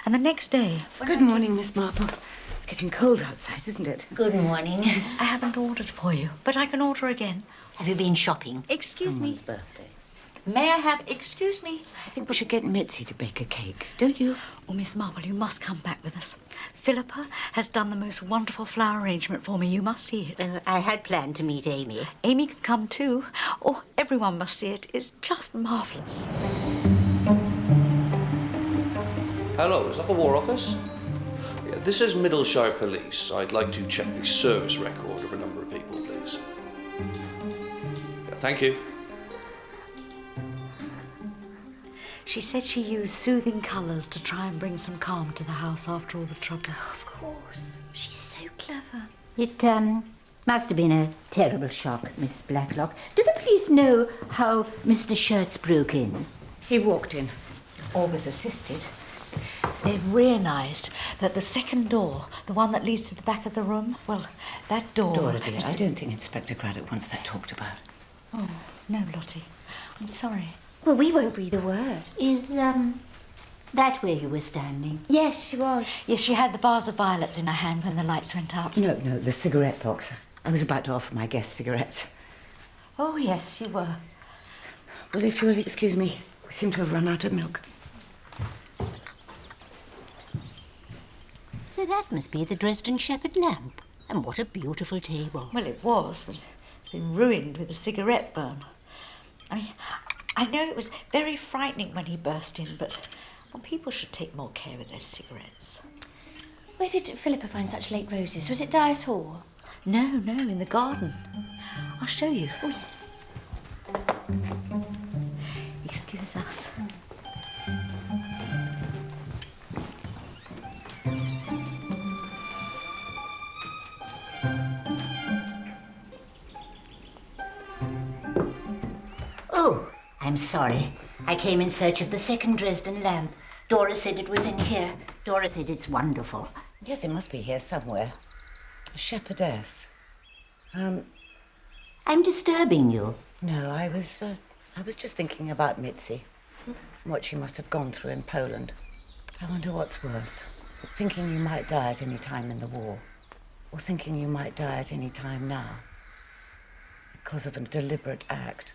And the next day... Good morning, Miss Marple. It's getting cold outside, isn't it? Good morning. I haven't ordered for you, but I can order again. Have you been shopping? Excuse me. Someone's birthday. May I have... Excuse me. I think we should get Mitzi to bake a cake, don't you? Oh, Miss Marple, you must come back with us. Philippa has done the most wonderful flower arrangement for me. You must see it. I had planned to meet Amy. Amy can come too. Oh, everyone must see it. It's just marvellous. Hello, is that the War Office? Yeah, this is Middleshire Police. I'd like to check the service record of a number of people, please. Yeah, thank you. She said she used soothing colours to try and bring some calm to the house after all the trouble. Of course. She's so clever. It must have been a terrible shock, Miss Blacklock. Do the police know how Mr. Shirts broke in? He walked in. Or was assisted. They've realised that the second door, the one that leads to the back of the room, well, that door... Dora, dear, I don't think Inspector Craddock wants that talked about. Oh, no, Lottie. I'm sorry. Well, we won't breathe a word. Is, that where you were standing? Yes, she was. Yes, she had the vase of violets in her hand when the lights went out. No, the cigarette box. I was about to offer my guests cigarettes. Oh, yes, you were. Well, if you'll excuse me, we seem to have run out of milk. So that must be the Dresden Shepherd lamp. And what a beautiful table. Well, it was, but it's been ruined with a cigarette burn. I mean, I know it was very frightening when he burst in, but well, people should take more care with their cigarettes. Where did Philippa find such late roses? Was it Dyer's Hall? No, in the garden. I'll show you. Oh, yes. Excuse us. Oh, I'm sorry. I came in search of the second Dresden lamp. Dora said it was in here. Dora said it's wonderful. Yes, it must be here somewhere. A shepherdess. I'm disturbing you. No, I was just thinking about Mitzi. What she must have gone through in Poland. I wonder what's worse. Thinking you might die at any time in the war. Or thinking you might die at any time now. Because of a deliberate act.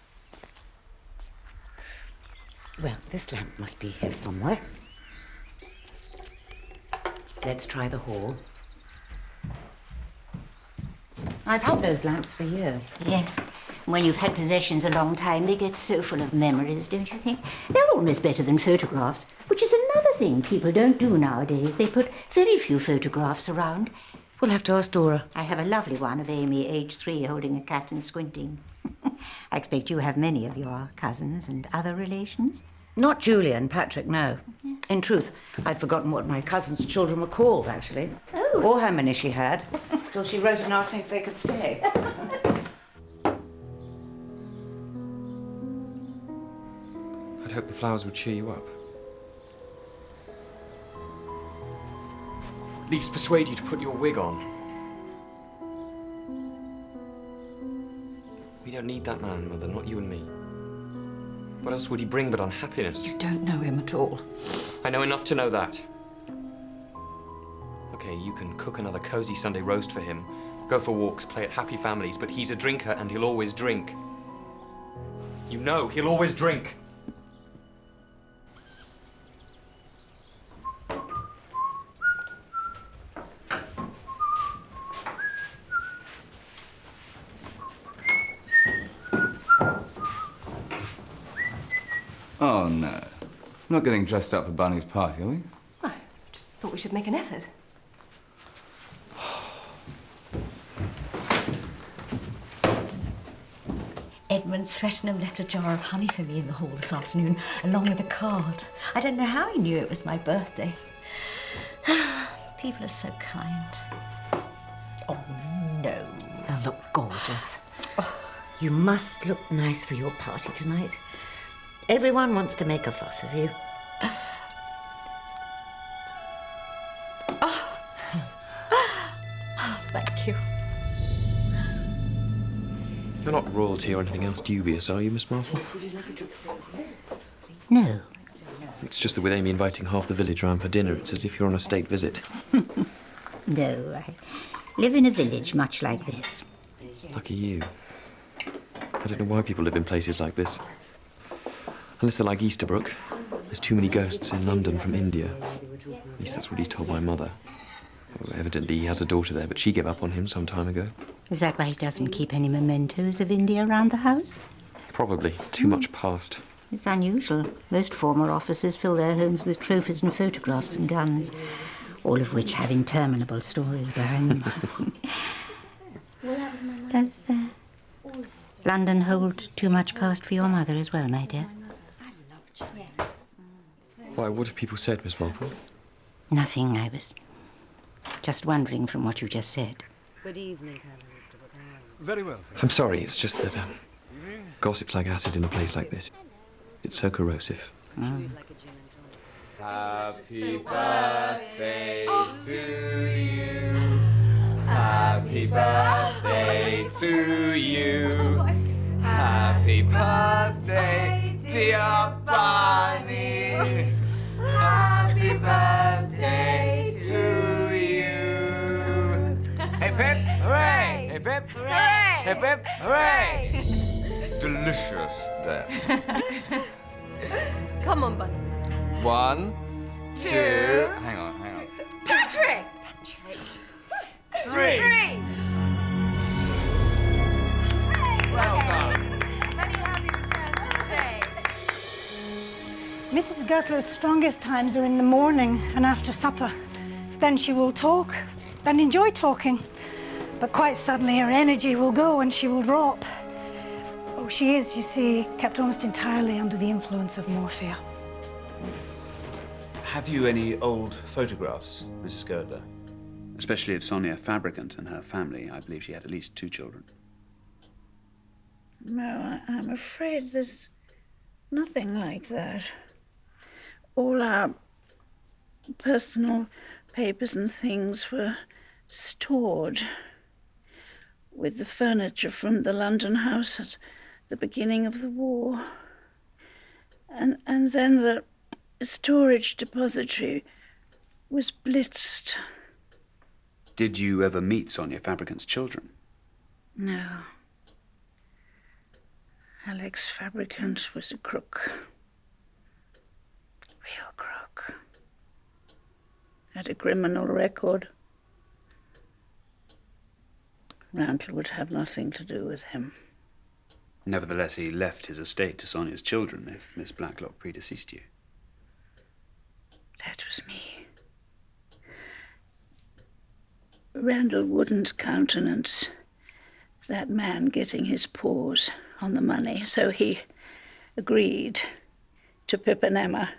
Well, this lamp must be here somewhere. Let's try the hall. I've had those lamps for years. Yes. When you've had possessions a long time, they get so full of memories, don't you think? They're almost better than photographs, which is another thing people don't do nowadays. They put very few photographs around. We'll have to ask Dora. I have a lovely one of Amy, age 3, holding a cat and squinting. I expect you have many of your cousins and other relations. Not Julia and Patrick, no. In truth, I'd forgotten what my cousin's children were called, actually. Oh. Or how many she had, till she wrote and asked me if they could stay. I'd hoped the flowers would cheer you up. at least persuade you to put your wig on. We don't need that man, Mother, not you and me. What else would he bring but unhappiness? You don't know him at all. I know enough to know that. Okay, you can cook another cosy Sunday roast for him, go for walks, play at happy families, but he's a drinker and he'll always drink. You know, he'll always drink. Oh, no. We're not getting dressed up for Bunny's party, are we? I just thought we should make an effort. Edmund Swettenham left a jar of honey for me in the hall this afternoon, along with a card. I don't know how he knew it was my birthday. People are so kind. Oh, no. They'll look gorgeous. You must look nice for your party tonight. Everyone wants to make a fuss of you. Oh, thank you. You're not royalty or anything else dubious, are you, Miss Marple? No. It's just that with Amy inviting half the village round for dinner, it's as if you're on a state visit. No, I live in a village much like this. Lucky you. I don't know why people live in places like this. Unless they're like Easterbrook. There's too many ghosts in London from India. At least that's what he's told my mother. Well, evidently he has a daughter there, but she gave up on him some time ago. Is that why he doesn't keep any mementos of India around the house? Probably. Too much past. It's unusual. Most former officers fill their homes with trophies and photographs and guns, all of which have interminable stories bearing them up. Does London hold too much past for your mother as well, my dear? Why, what have people said, Miss Marple? Nothing. I was just wondering from what you just said. Good evening, Colonel Easterbrook. Very well. I'm sorry, it's just that gossip's like acid in a place like this. It's so corrosive. Happy birthday to you. Happy birthday to you. Happy birthday, dear Bunny. Happy birthday to you. Hey, Pip! Hooray! Hey, Pip! Hooray! Hey, Pip! Hooray! Delicious death. Come on, Bunny. 1, 2. Hang on. Patrick! 3. Well done. Many happy returns of the day. Mrs. Gertler's strongest times are in the morning and after supper. Then she will talk and enjoy talking. But quite suddenly her energy will go and she will drop. Oh, she is, you see, kept almost entirely under the influence of morphia. Have you any old photographs, Mrs. Girdler? Especially of Sonia Fabricant and her family. I believe she had at least 2 children. No, I'm afraid there's nothing like that. All our personal papers and things were stored with the furniture from the London house at the beginning of the war. And then the storage depository was blitzed. Did you ever meet Sonia Fabricant's children? No. Alex Fabricant was a crook. Real crook. Had a criminal record. Randall would have nothing to do with him. Nevertheless, he left his estate to Sonia's children, if Miss Blacklock predeceased you. That was me. Randall wouldn't countenance that man getting his paws on the money, so he agreed to Pip and Emma.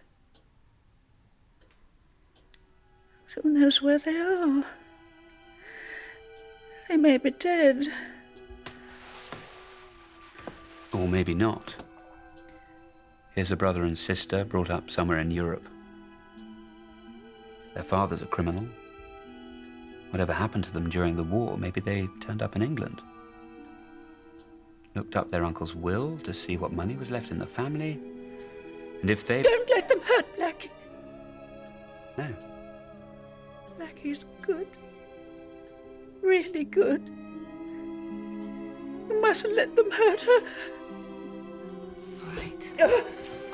Who knows where they are? They may be dead. Or maybe not. Here's a brother and sister brought up somewhere in Europe. Their father's a criminal. Whatever happened to them during the war, maybe they turned up in England. Looked up their uncle's will to see what money was left in the family. And if they... Don't let them hurt Blackie. No. Blackie's good. Really good. You mustn't let them hurt her. All right.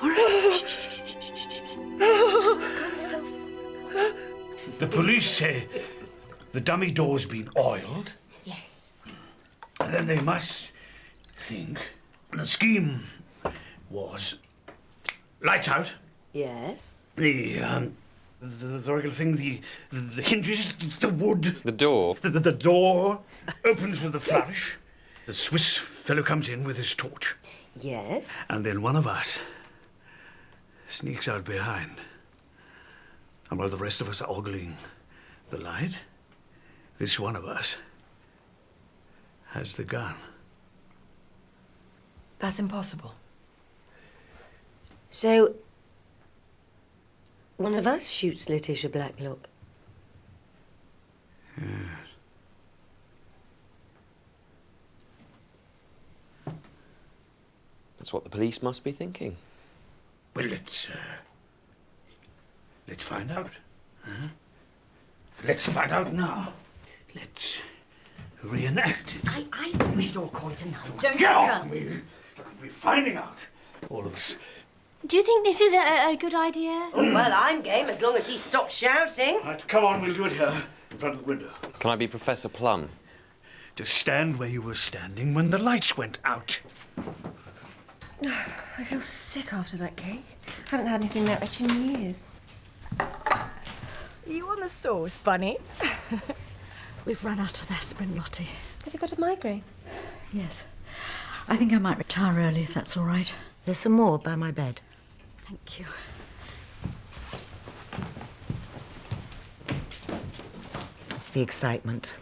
All right. The police say the dummy door's been oiled. Yes. And then they must think the scheme was lights out. Yes. The regular thing, the hinges, the wood. The door? The door opens with a flourish. The Swiss fellow comes in with his torch. Yes. And then one of us sneaks out behind. And while the rest of us are ogling the light, this one of us has the gun. That's impossible. So, one of us shoots Letitia Blacklock. Yes. That's what the police must be thinking. Well, let's find out. Huh? Let's find out now. Let's reenact it. I think we should all call it a night. Don't Get off me! We're finding out, all of us. Do you think this is a good idea? Oh, well, I'm game as long as he stops shouting. Right, come on, we'll do it here, in front of the window. Can I be Professor Plum? Just stand where you were standing when the lights went out. I feel sick after that cake. I haven't had anything that rich in years. You on the sauce, Bunny? We've run out of aspirin, Lottie. Have you got a migraine? Yes. I think I might retire early if that's all right. There's some more by my bed. Thank you. It's the excitement.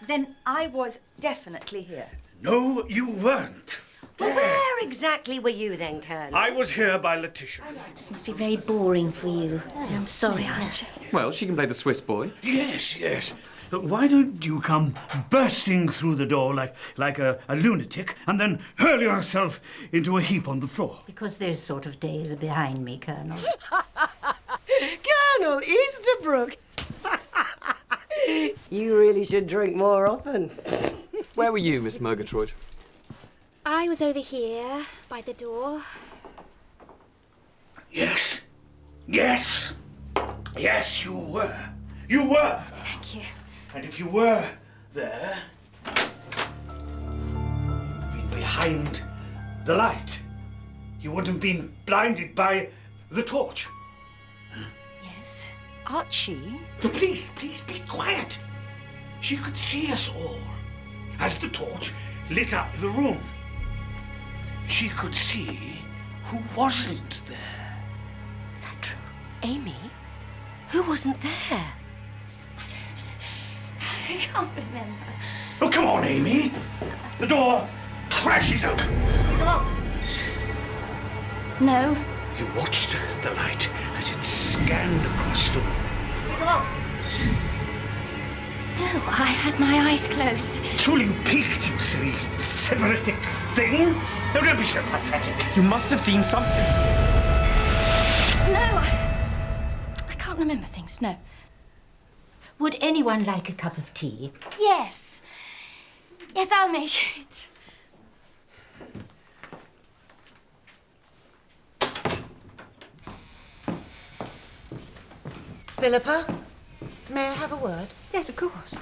Then I was definitely here. No, you weren't. Well, where exactly were you then, Colonel? I was here by Letitia. This must be very boring for you. I'm sorry, Archie. Well, she can play the Swiss boy. Yes, yes. Look, why don't you come bursting through the door like a lunatic and then hurl yourself into a heap on the floor? Because those sort of days are behind me, Colonel. Colonel Easterbrook! You really should drink more often. Where were you, Miss Murgatroyd? I was over here, by the door. Yes. Yes. Yes, you were. You were. Thank you. And if you were there, you'd have been behind the light. You wouldn't have been blinded by the torch. Yes. Archie? But please, be quiet. She could see us all as the torch lit up the room. She could see who wasn't there. Is that true? Amy? Who wasn't there? I can't remember. Oh, come on, Amy. The door crashes open. Come on. No. You watched the light as it scanned across the room. Come on. No, I had my eyes closed. Truly you peeked, you silly sybaritic thing. Oh, don't be so pathetic. You must have seen something. No, I can't remember things, no. Would anyone like a cup of tea? Yes. Yes, I'll make it. Philippa, may I have a word? Yes, of course.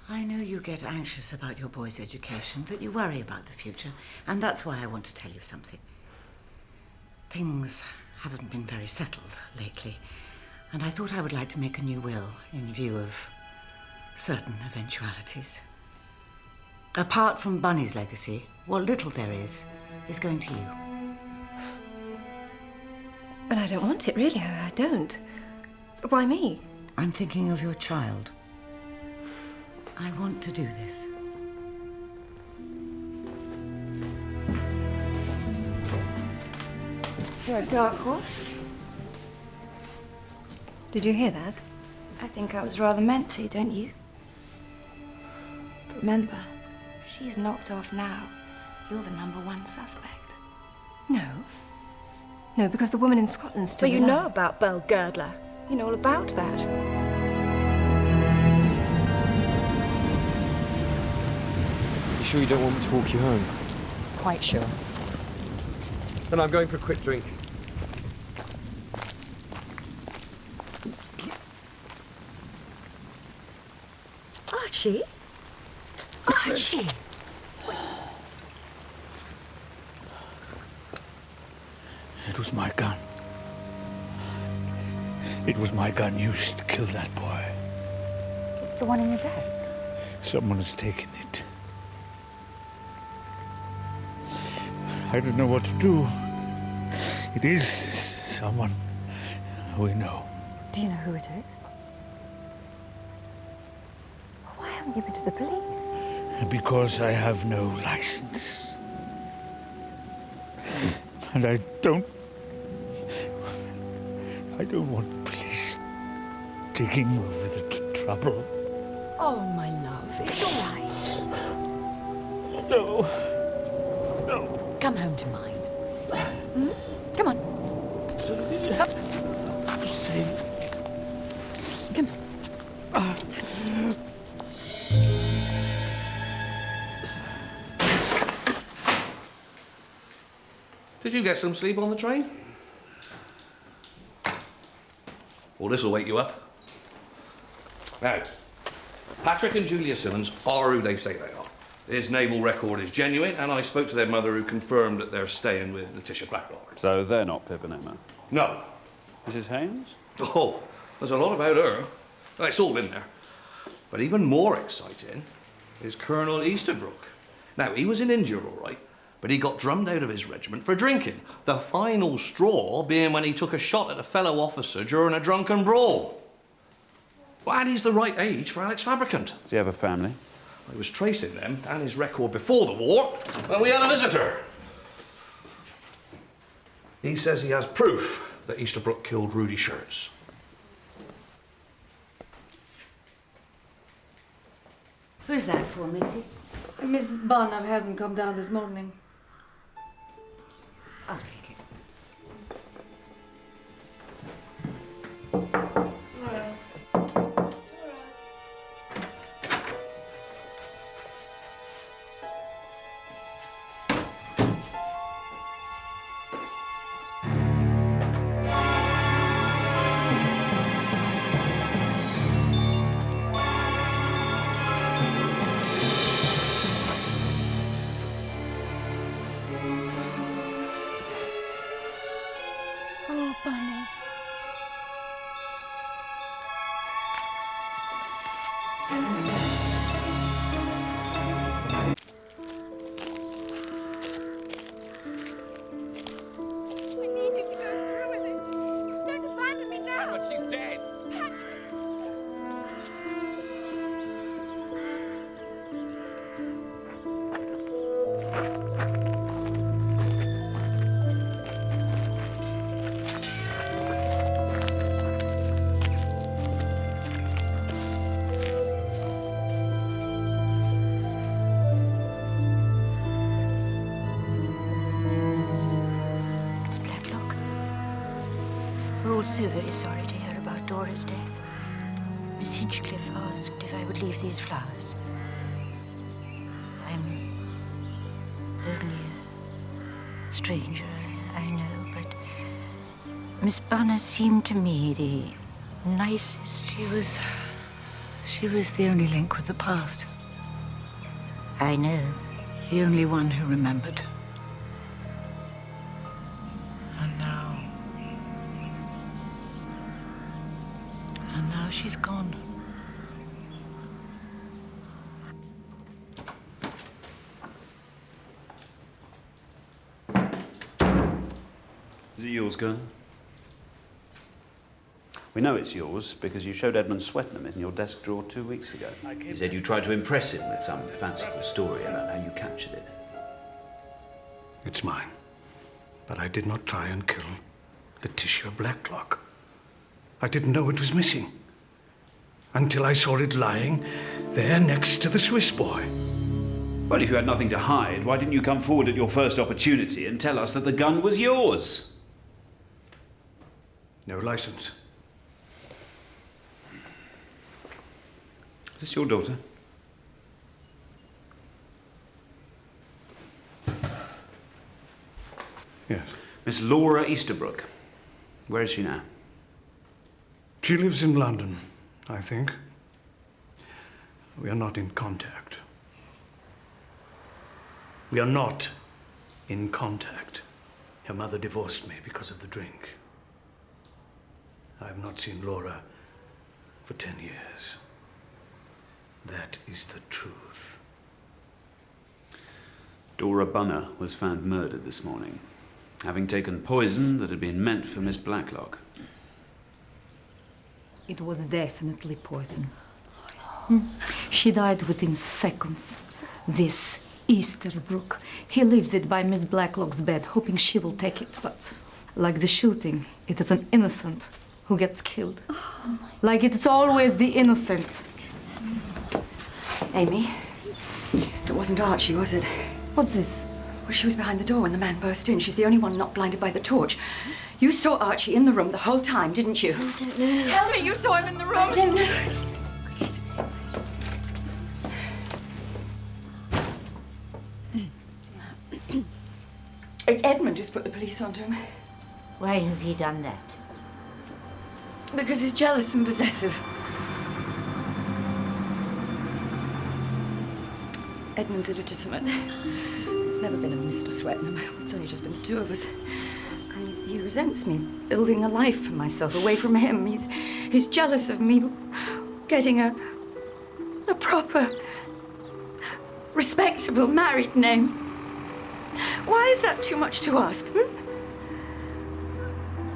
I know you get anxious about your boy's education, that you worry about the future, and that's why I want to tell you something. Things haven't been very settled lately, and I thought I would like to make a new will in view of certain eventualities. Apart from Bunny's legacy, what little there is going to you. And I don't want it, really. I don't. Why me? I'm thinking of your child. I want to do this. You're a dark horse. Did you hear that? I think I was rather meant to, don't you? But remember, if she's knocked off now, you're the #1 suspect. No. No, because the woman in Scotland So still you know about Belle Girdler? You know all about that? You sure you don't want me to walk you home? Quite sure. Then I'm going for a quick drink. Archie? Archie! It was my gun. It was my gun used to kill that boy. The one in your desk? Someone has taken it. I don't know what to do. It is someone we know. Do you know who it is? Why haven't you been to the police? Because I have no license. And I don't want the police digging over the trouble. Oh, my love, it's all right. No. No. Come home to mine. Hmm? Come on. Up. Same. Come on. Did you get some sleep on the train? Well, this'll wake you up. Now, Patrick and Julia Simmons are who they say they are. His naval record is genuine, and I spoke to their mother, who confirmed that they're staying with Letitia Blacklock. So they're not Pip and Emma? No. Mrs. Haynes? Oh, there's a lot about her. Well, it's all in there. But even more exciting is Colonel Easterbrook. Now, he was in India, all right, but he got drummed out of his regiment for drinking. The final straw being when he took a shot at a fellow officer during a drunken brawl. Well, and he's the right age for Alex Fabricant. Does he have a family? I was tracing them and his record before the war when we had a visitor. He says he has proof that Easterbrook killed Rudy Shirts. Who's that for, Mitzi? Mrs. Barnard hasn't come down this morning. I'll take it. Oh, Bunny. I need you to go through with it. Just don't abandon me now. But she's dead. Patrick. Miss Blacklock, we're all so very sorry to hear about Dora's death. Miss Hinchcliffe asked if I would leave these flowers. I'm only a stranger, I know, but Miss Bunner seemed to me the nicest. She was the only link with the past. I know. The only one who remembered. And now she's gone. Is it yours, gun? We know it's yours because you showed Edmund Swetnam it in your desk drawer 2 weeks ago. He said you tried to impress him with some fanciful story about how you captured it. It's mine. But I did not try and kill Letitia Blacklock. I didn't know it was missing until I saw it lying there next to the Swiss boy. Well, if you had nothing to hide, why didn't you come forward at your first opportunity and tell us that the gun was yours? No license. Is this your daughter? Yes. Miss Laura Easterbrook. Where is she now? She lives in London, I think. We are not in contact. We are not in contact. Her mother divorced me because of the drink. I have not seen Laura for 10 years. That is the truth. Dora Bunner was found murdered this morning, having taken poison that had been meant for Miss Blacklock. It was definitely poison. She died within seconds. This Easterbrook, he leaves it by Miss Blacklock's bed, hoping she will take it. But like the shooting, it is an innocent who gets killed. Like it's always the innocent. Amy, it wasn't Archie, was it? What's this? Well, she was behind the door when the man burst in. She's the only one not blinded by the torch. You saw Archie in the room the whole time, didn't you? I don't know. Tell me you saw him in the room. I don't know. Excuse me. It's Edmund who's put the police onto him. Why has he done that? Because he's jealous and possessive. Edmund's illegitimate. There's never been a Mr. Swetnam. It's only just been the two of us. And he resents me building a life for myself away from him. He's jealous of me getting a proper, respectable married name. Why is that too much to ask?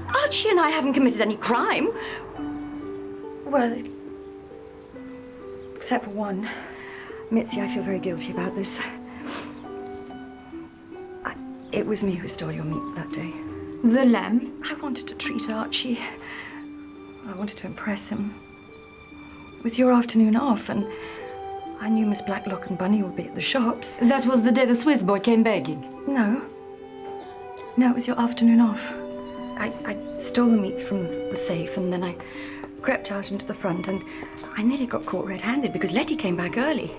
Archie and I haven't committed any crime. Well, except for one. Mitzi, I feel very guilty about this. It was me who stole your meat that day. The lamb? I wanted to treat Archie. I wanted to impress him. It was your afternoon off, and I knew Miss Blacklock and Bunny would be at the shops. That was the day the Swiss boy came begging. No. No, it was your afternoon off. I stole the meat from the safe, and then I crept out into the front, and I nearly got caught red-handed because Letty came back early.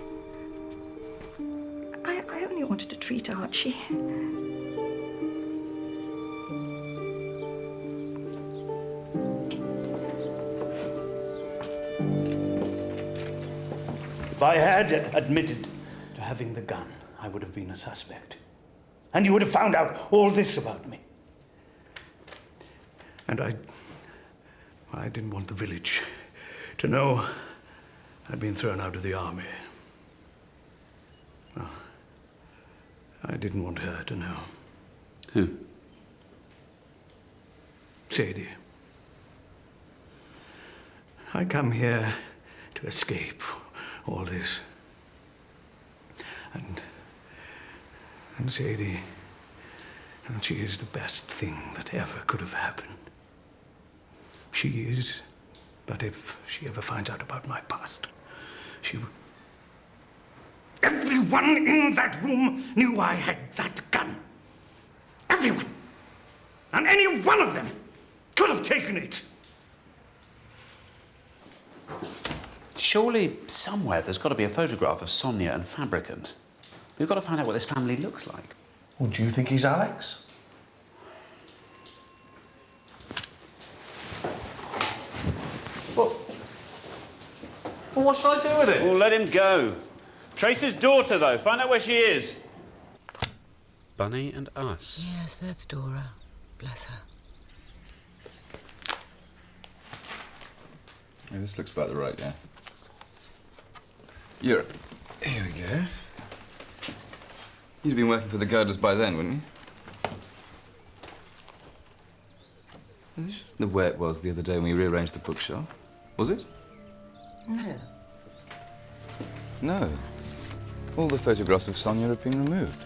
I only wanted to treat Archie. If I had admitted to having the gun, I would have been a suspect. And you would have found out all this about me. And I didn't want the village to know I'd been thrown out of the army. Well, I didn't want her to know. Who? Cherie. I come here to escape all this. And Cherie, and she is the best thing that ever could have happened. She is, but if she ever finds out about my past, she will... Everyone in that room knew I had that gun. Everyone. And any one of them could have taken it. Surely somewhere there's got to be a photograph of Sonia and Fabricant. We've got to find out what this family looks like. Well, do you think he's Alex? Well, what should I do with it? Well, let him go. Trace his daughter, though. Find out where she is. Bunny and us. Yes, that's Dora. Bless her. Yeah, this looks about the right, yeah. Here we go. You'd have been working for the girdlers by then, wouldn't you? This isn't the way it was the other day when we rearranged the bookshelf, was it? No. No. All the photographs of Sonia have been removed.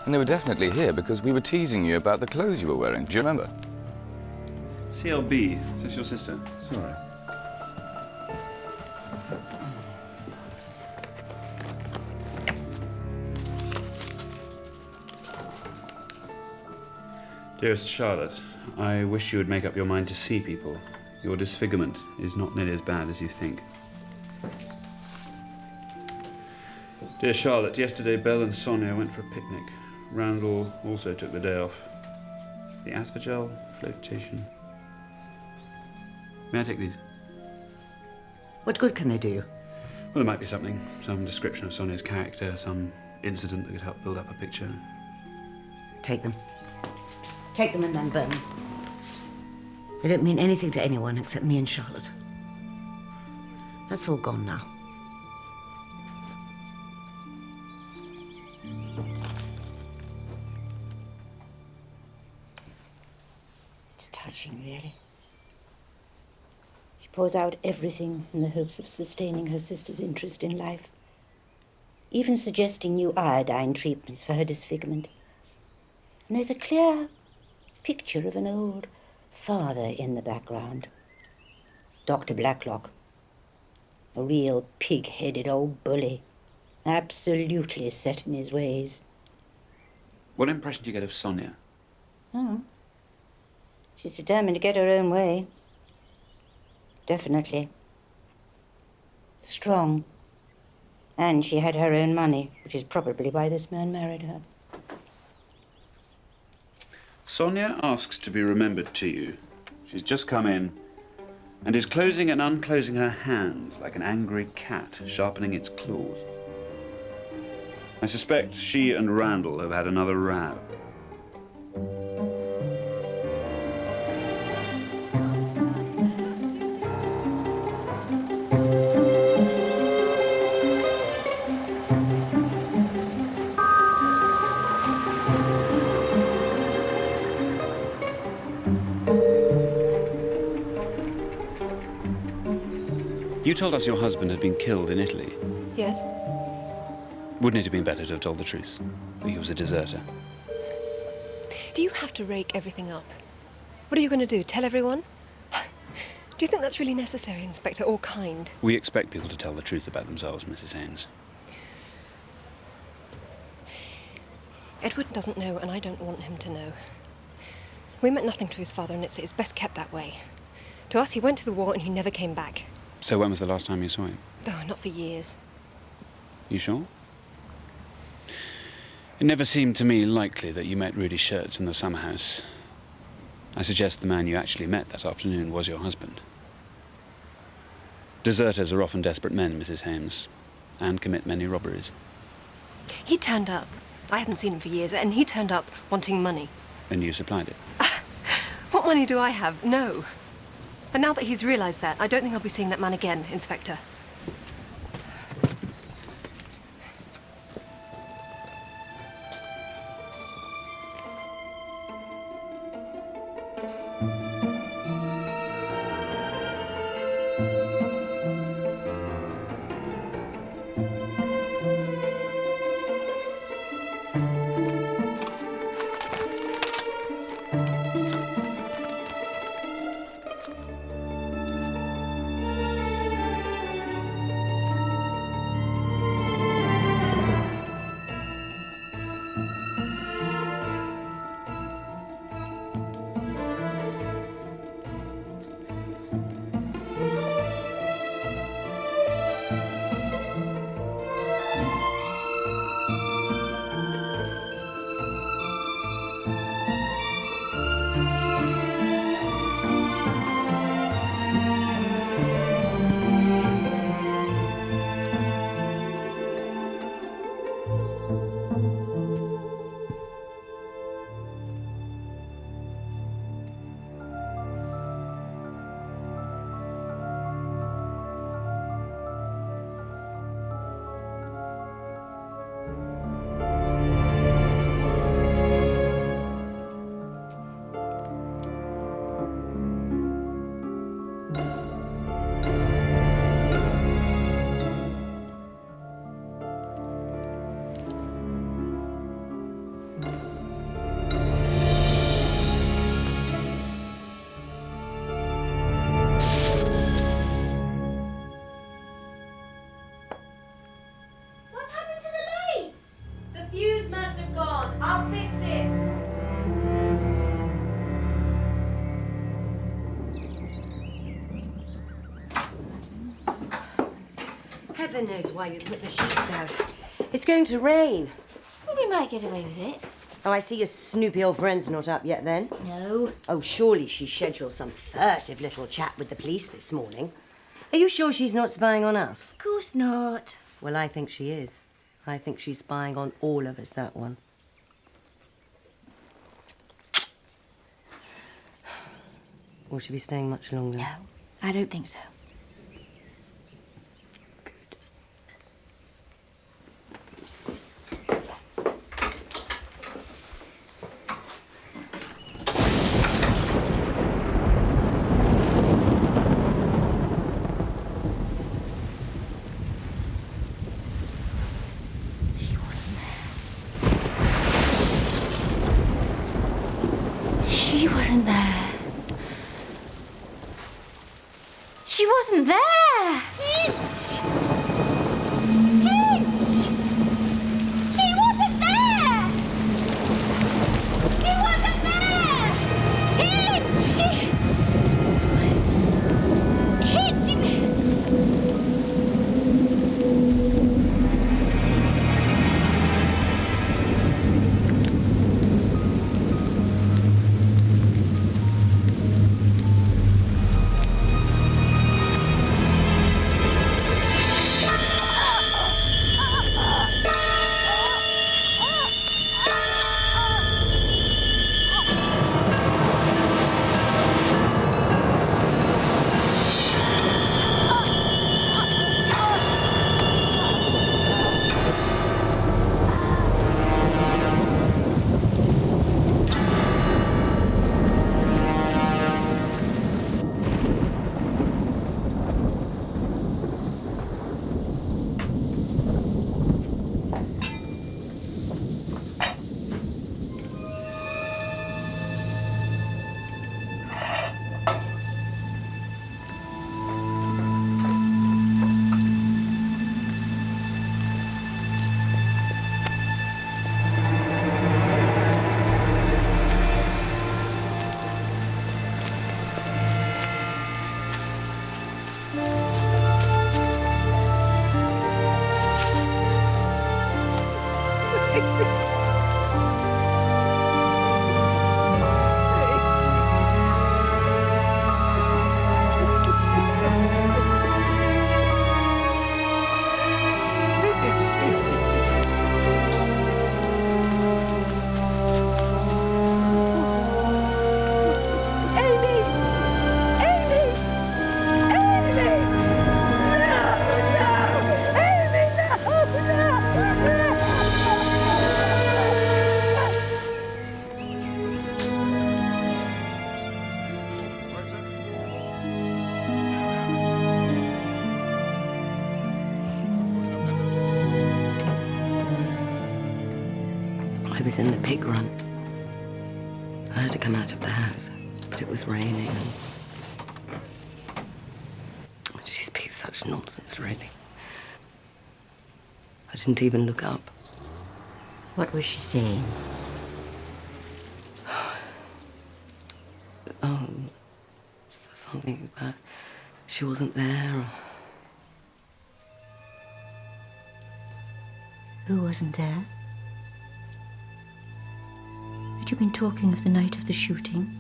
And they were definitely here because we were teasing you about the clothes you were wearing. Do you remember? CLB, is this your sister? Sorry. Dearest Charlotte, I wish you would make up your mind to see people. Your disfigurement is not nearly as bad as you think. Dear Charlotte, yesterday Belle and Sonia went for a picnic. Randall also took the day off. The aspergel flotation. May I take these? What good can they do you? Well, there might be something. Some description of Sonia's character, some incident that could help build up a picture. Take them. Take them and then burn them. They don't mean anything to anyone except me and Charlotte. That's all gone now. It's touching, really. She pours out everything in the hopes of sustaining her sister's interest in life, even suggesting new iodine treatments for her disfigurement. And there's a clear picture of an old father in the background. Dr. Blacklock. A real pig-headed old bully. Absolutely set in his ways. What impression do you get of Sonia? Oh. She's determined to get her own way. Definitely. Strong. And she had her own money, which is probably why this man married her. Sonia asks to be remembered to you. She's just come in and is closing and unclosing her hands like an angry cat sharpening its claws. I suspect she and Randall have had another row. You told us your husband had been killed in Italy. Yes. Wouldn't it have been better to have told the truth? He was a deserter. Do you have to rake everything up? What are you going to do, tell everyone? Do you think that's really necessary, Inspector, or kind? We expect people to tell the truth about themselves, Mrs. Haynes. Edward doesn't know, and I don't want him to know. We meant nothing to his father, and it's best kept that way. To us, he went to the war and he never came back. So when was the last time you saw him? Oh, not for years. You sure? It never seemed to me likely that you met Rudy Schertz in the summer house. I suggest the man you actually met that afternoon was your husband. Deserters are often desperate men, Mrs. Haynes, and commit many robberies. He turned up. I hadn't seen him for years, and he turned up wanting money. And you supplied it? What money do I have? No. And now that he's realised that, I don't think I'll be seeing that man again, Inspector. heaven knows why you put the sheets out. It's going to rain. Well, we might get away with it. Oh, I see your snoopy old friend's not up yet, then. No. Oh, surely she scheduled some furtive little chat with the police this morning. Are you sure she's not spying on us? Of course not. Well, I think she is. I think she's spying on all of us, that one. Will she be staying much longer? No, I don't think so. She wasn't there. She wasn't there. Hitch! Hitch! She wasn't there. She wasn't there. Hitch! I was in the pig run. I had to come out of the house, but it was raining and she speaks such nonsense, really. I didn't even look up. What was she saying? Something about she wasn't there. Or... Who wasn't there? Had you been talking of the night of the shooting?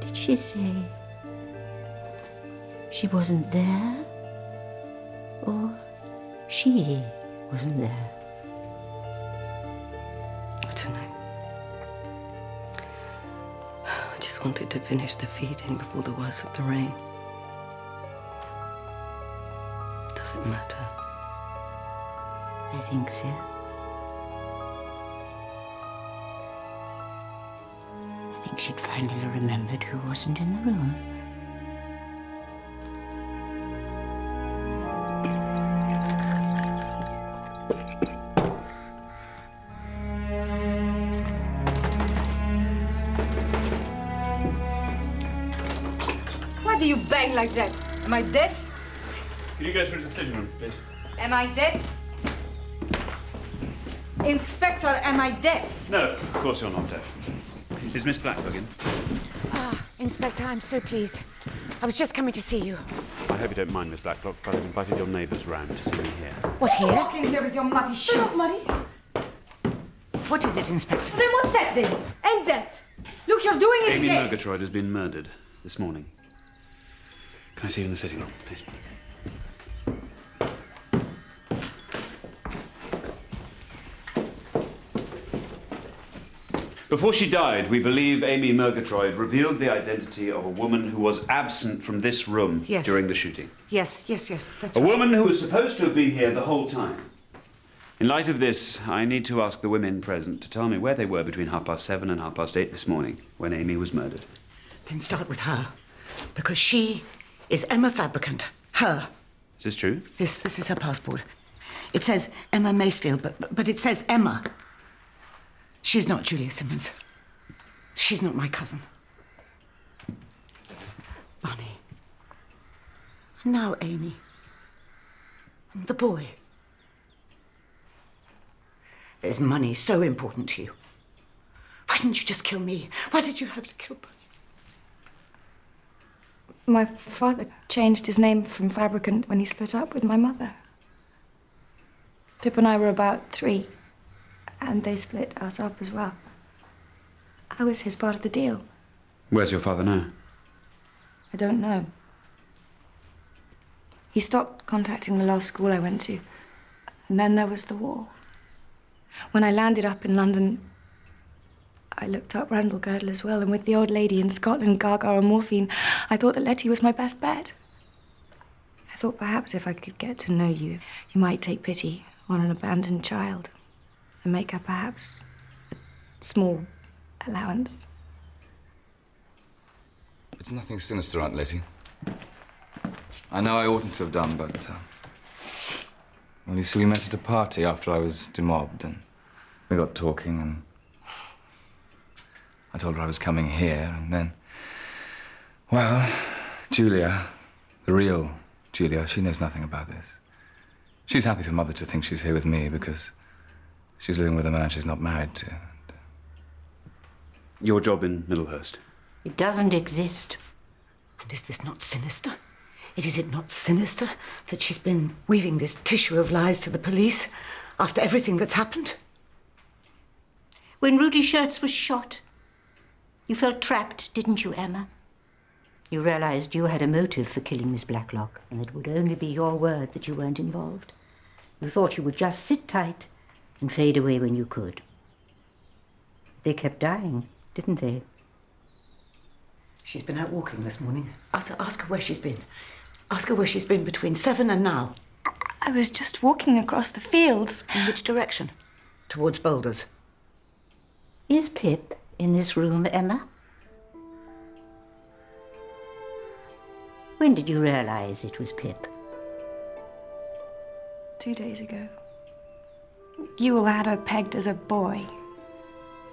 Did she say she wasn't there? Or she wasn't there? I don't know. I just wanted to finish the feeding before the worst of the rain. Does it matter? I think so. I think she'd finally remembered who wasn't in the room. Why do you bang like that? Am I deaf? Can you go through the decision room, please? Am I deaf? Inspector, am I deaf? No, of course you're not deaf. Is Miss Blacklock in? Ah, Inspector, I'm so pleased. I was just coming to see you. I hope you don't mind, Miss Blacklock, but I've invited your neighbours round to see me here. What, here? Walk in here with your muddy shoes. Not muddy. What is it, Inspector? Then what's that then? And that? Look, you're doing it Amy again. Murgatroyd has been murdered this morning. Can I see you in the sitting room, please? Before she died, we believe Amy Murgatroyd revealed the identity of a woman who was absent from this room during the shooting. Yes, that's A woman who was supposed to have been here the whole time. In light of this, I need to ask the women present to tell me where they were between 7:30 and 8:30 this morning when Amy was murdered. Then start with her. Because she is Emma Fabricant. Her. Is this true? This is her passport. It says Emma Macefield, but it says Emma. She's not Julia Simmons. She's not my cousin. Bonnie. And now Amy. And the boy. Is money so important to you? Why didn't you just kill me? Why did you have to kill Bonnie? My father changed his name from Fabricant when he split up with my mother. Pip and I were about 3, and they split us up as well. I was his part of the deal. Where's your father now? I don't know. He stopped contacting the last school I went to, and then there was the war. When I landed up in London, I looked up Randall Girdle as well, and with the old lady in Scotland, Gaga and morphine, I thought that Letty was my best bet. I thought perhaps if I could get to know you, you might take pity on an abandoned child and make her perhaps a small allowance. It's nothing sinister, Aunt Letty. I know I oughtn't to have done, but... well, you see, we met at a party after I was demobbed, and we got talking, and I told her I was coming here, and then... well, Julia, the real Julia, she knows nothing about this. She's happy for Mother to think she's here with me because she's living with a man she's not married to. Your job in Middlehurst? It doesn't exist. And is this not sinister? Is it not sinister that she's been weaving this tissue of lies to the police after everything that's happened? When Rudy Schertz was shot, you felt trapped, didn't you, Emma? You realized you had a motive for killing Miss Blacklock, and that it would only be your word that you weren't involved. You thought you would just sit tight and fade away when you could. They kept dying, didn't they? She's been out walking this morning. Ask her where she's been. Ask her where she's been between 7 and now. I was just walking across the fields. In which direction? Towards Boulders. Is Pip in this room, Emma? When did you realize it was Pip? 2 days ago. You all had her pegged as a boy.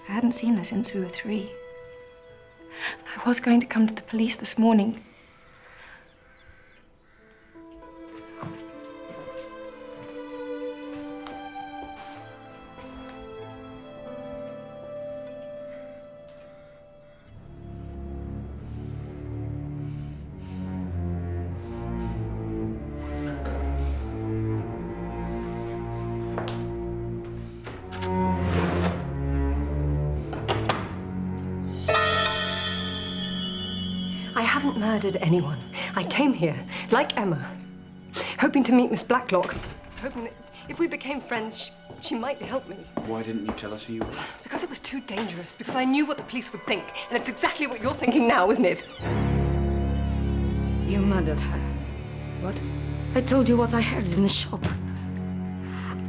I hadn't seen her since we were 3. I was going to come to the police this morning. I haven't murdered anyone. I came here, like Emma, hoping to meet Miss Blacklock, hoping that if we became friends, she might help me. Why didn't you tell us who you were? Because it was too dangerous, because I knew what the police would think, and it's exactly what you're thinking now, isn't it? You murdered her. What? I told you what I heard in the shop.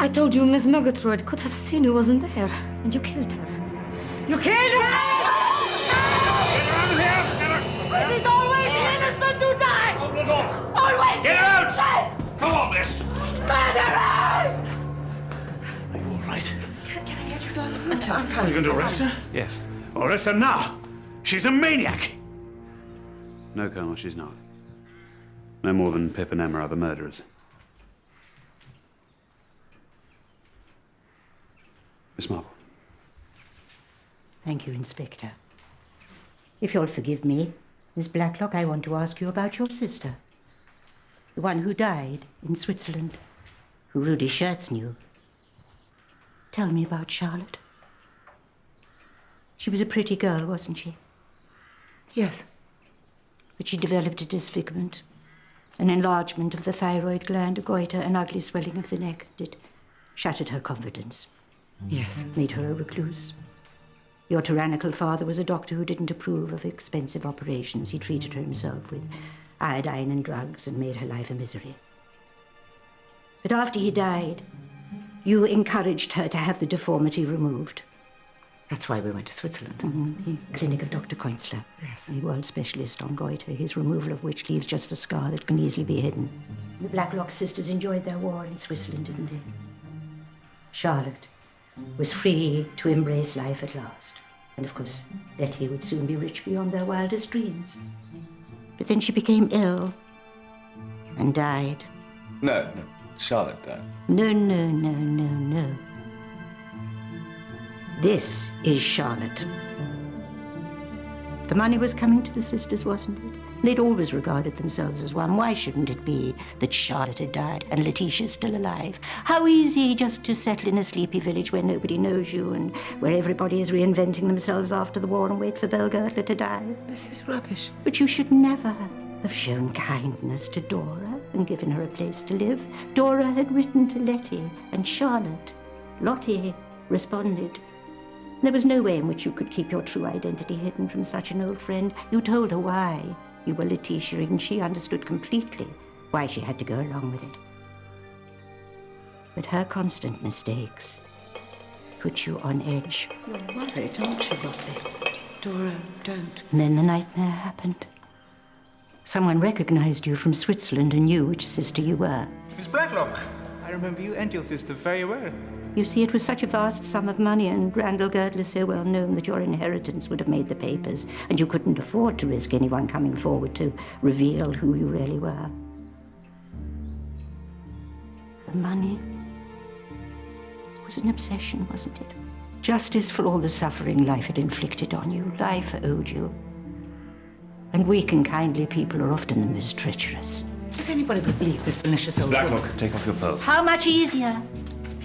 I told you Miss Murgatroyd could have seen who wasn't there, and you killed her. You killed her! It is always the innocent who die! Always! Get out! Come on, miss! Murderer! Are you all right? Can I get you glass of Are you going to arrest her? Yes. Arrest her now! She's a maniac! No, Colonel, she's not. No more than Pip and Emma are the murderers. Miss Marple. Thank you, Inspector. If you'll forgive me, Miss Blacklock, I want to ask you about your sister. The one who died in Switzerland, who Rudy Schertz knew. Tell me about Charlotte. She was a pretty girl, wasn't she? Yes. But she developed a disfigurement, an enlargement of the thyroid gland, a goiter, an ugly swelling of the neck. It shattered her confidence. Yes. Made her a recluse. Your tyrannical father was a doctor who didn't approve of expensive operations. He treated her himself with iodine and drugs and made her life a misery. But after he died, you encouraged her to have the deformity removed. That's why we went to Switzerland. The clinic of Dr. Koinzler. Yes. The world specialist on goiter, his removal of which leaves just a scar that can easily be hidden. The Blacklock sisters enjoyed their war in Switzerland, didn't they? Charlotte was free to embrace life at last. And of course, Letty would soon be rich beyond their wildest dreams. But then she became ill and died. No, Charlotte died. No. This is Charlotte. The money was coming to the sisters, wasn't it? They'd always regarded themselves as one. Why shouldn't it be that Charlotte had died and Letitia's still alive? How easy just to settle in a sleepy village where nobody knows you and where everybody is reinventing themselves after the war and wait for Belle Girdler to die. This is rubbish. But you should never have shown kindness to Dora and given her a place to live. Dora had written to Letty, and Charlotte, Lottie, responded. There was no way in which you could keep your true identity hidden from such an old friend. You told her why you were Letitia, and she understood completely why she had to go along with it. But her constant mistakes put you on edge. You're worried, aren't you, Lottie? Dora, don't. And then the nightmare happened. Someone recognized you from Switzerland and knew which sister you were. Miss Blacklock, I remember you and your sister very well. You see, it was such a vast sum of money, and Randall Girdler so well known that your inheritance would have made the papers, and you couldn't afford to risk anyone coming forward to reveal who you really were. The money was an obsession, wasn't it? Justice for all the suffering life had inflicted on you. Life owed you. And weak and kindly people are often the most treacherous. Does anybody believe this malicious old woman? Blacklock, take off your pearls. How much easier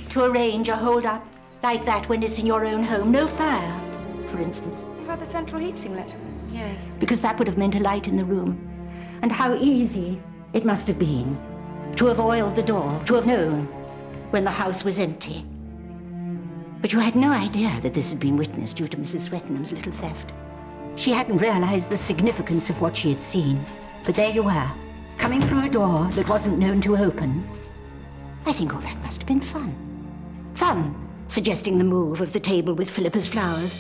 to arrange a hold-up like that when it's in your own home. No fire, for instance. You've had the central heating lit? Yes. Because that would have meant a light in the room. And how easy it must have been to have oiled the door, to have known when the house was empty. But you had no idea that this had been witnessed due to Mrs. Swettenham's little theft. She hadn't realized the significance of what she had seen. But there you were, coming through a door that wasn't known to open. I think all that must have been fun. Fun, suggesting the move of the table with Philippa's flowers.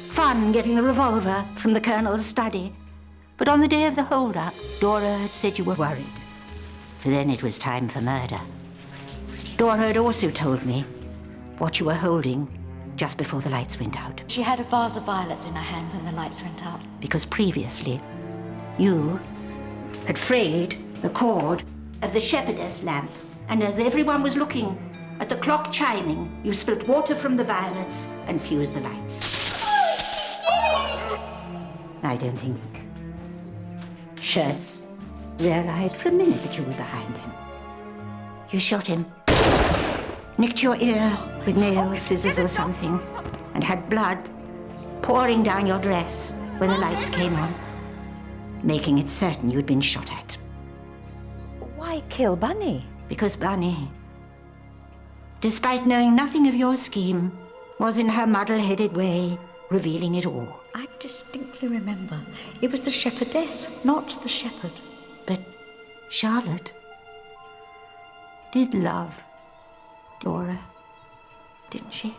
Fun, getting the revolver from the Colonel's study. But on the day of the hold-up, Dora had said you were worried. For then it was time for murder. Dora had also told me what you were holding just before the lights went out. She had a vase of violets in her hand when the lights went out. Because previously, you had frayed the cord of the shepherdess lamp. And as everyone was looking at the clock chiming, you spilt water from the violets and fused the lights. I don't think Schertz realized for a minute that you were behind him. You shot him, nicked your ear with nails, scissors or something, and had blood pouring down your dress when the lights came on, making it certain you'd been shot at. Why kill Bunny? Because Bunny, despite knowing nothing of your scheme, was in her muddle-headed way revealing it all. I distinctly remember. It was the shepherdess, not the shepherd. But Charlotte did love Dora, didn't she?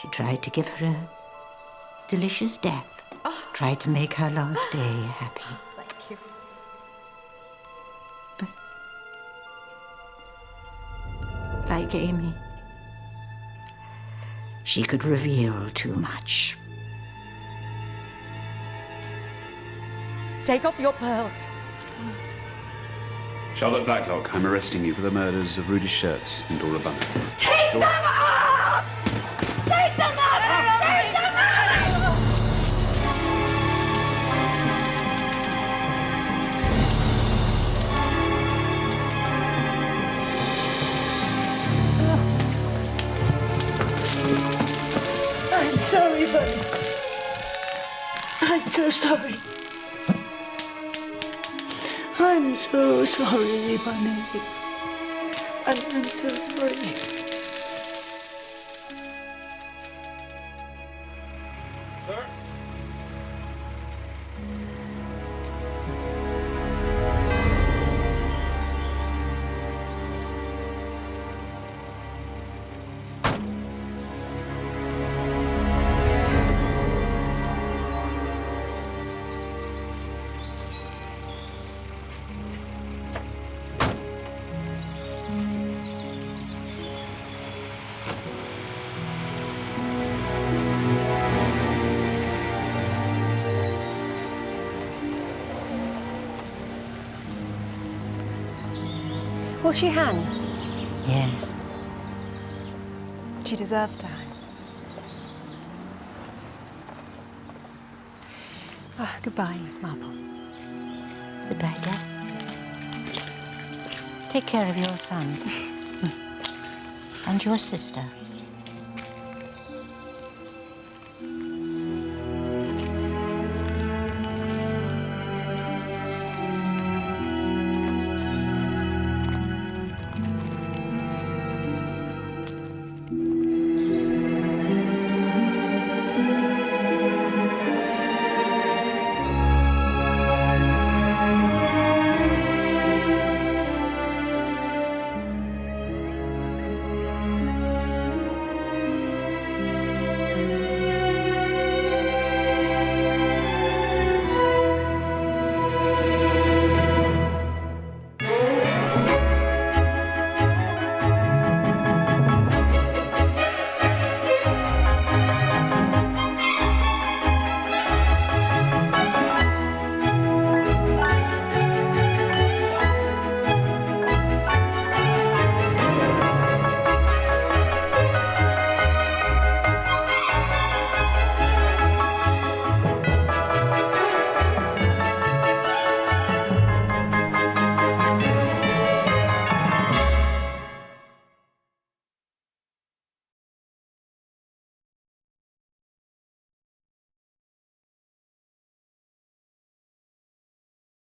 She tried to give her a delicious death. Tried to make her last day happy. Thank you. Like Amy, she could reveal too much. Take off your pearls. Charlotte Blacklock, I'm arresting you for the murders of Rudy Schertz and Dora Bunny. Take them off! Take them off! Take them off! sorry, buddy. I'm so sorry. I'm so sorry, bunny. I'm so sorry. Sir? Will she hang? Yes. She deserves to hang. Ah, goodbye, Miss Marple. Goodbye, Dad. Take care of your son. And your sister.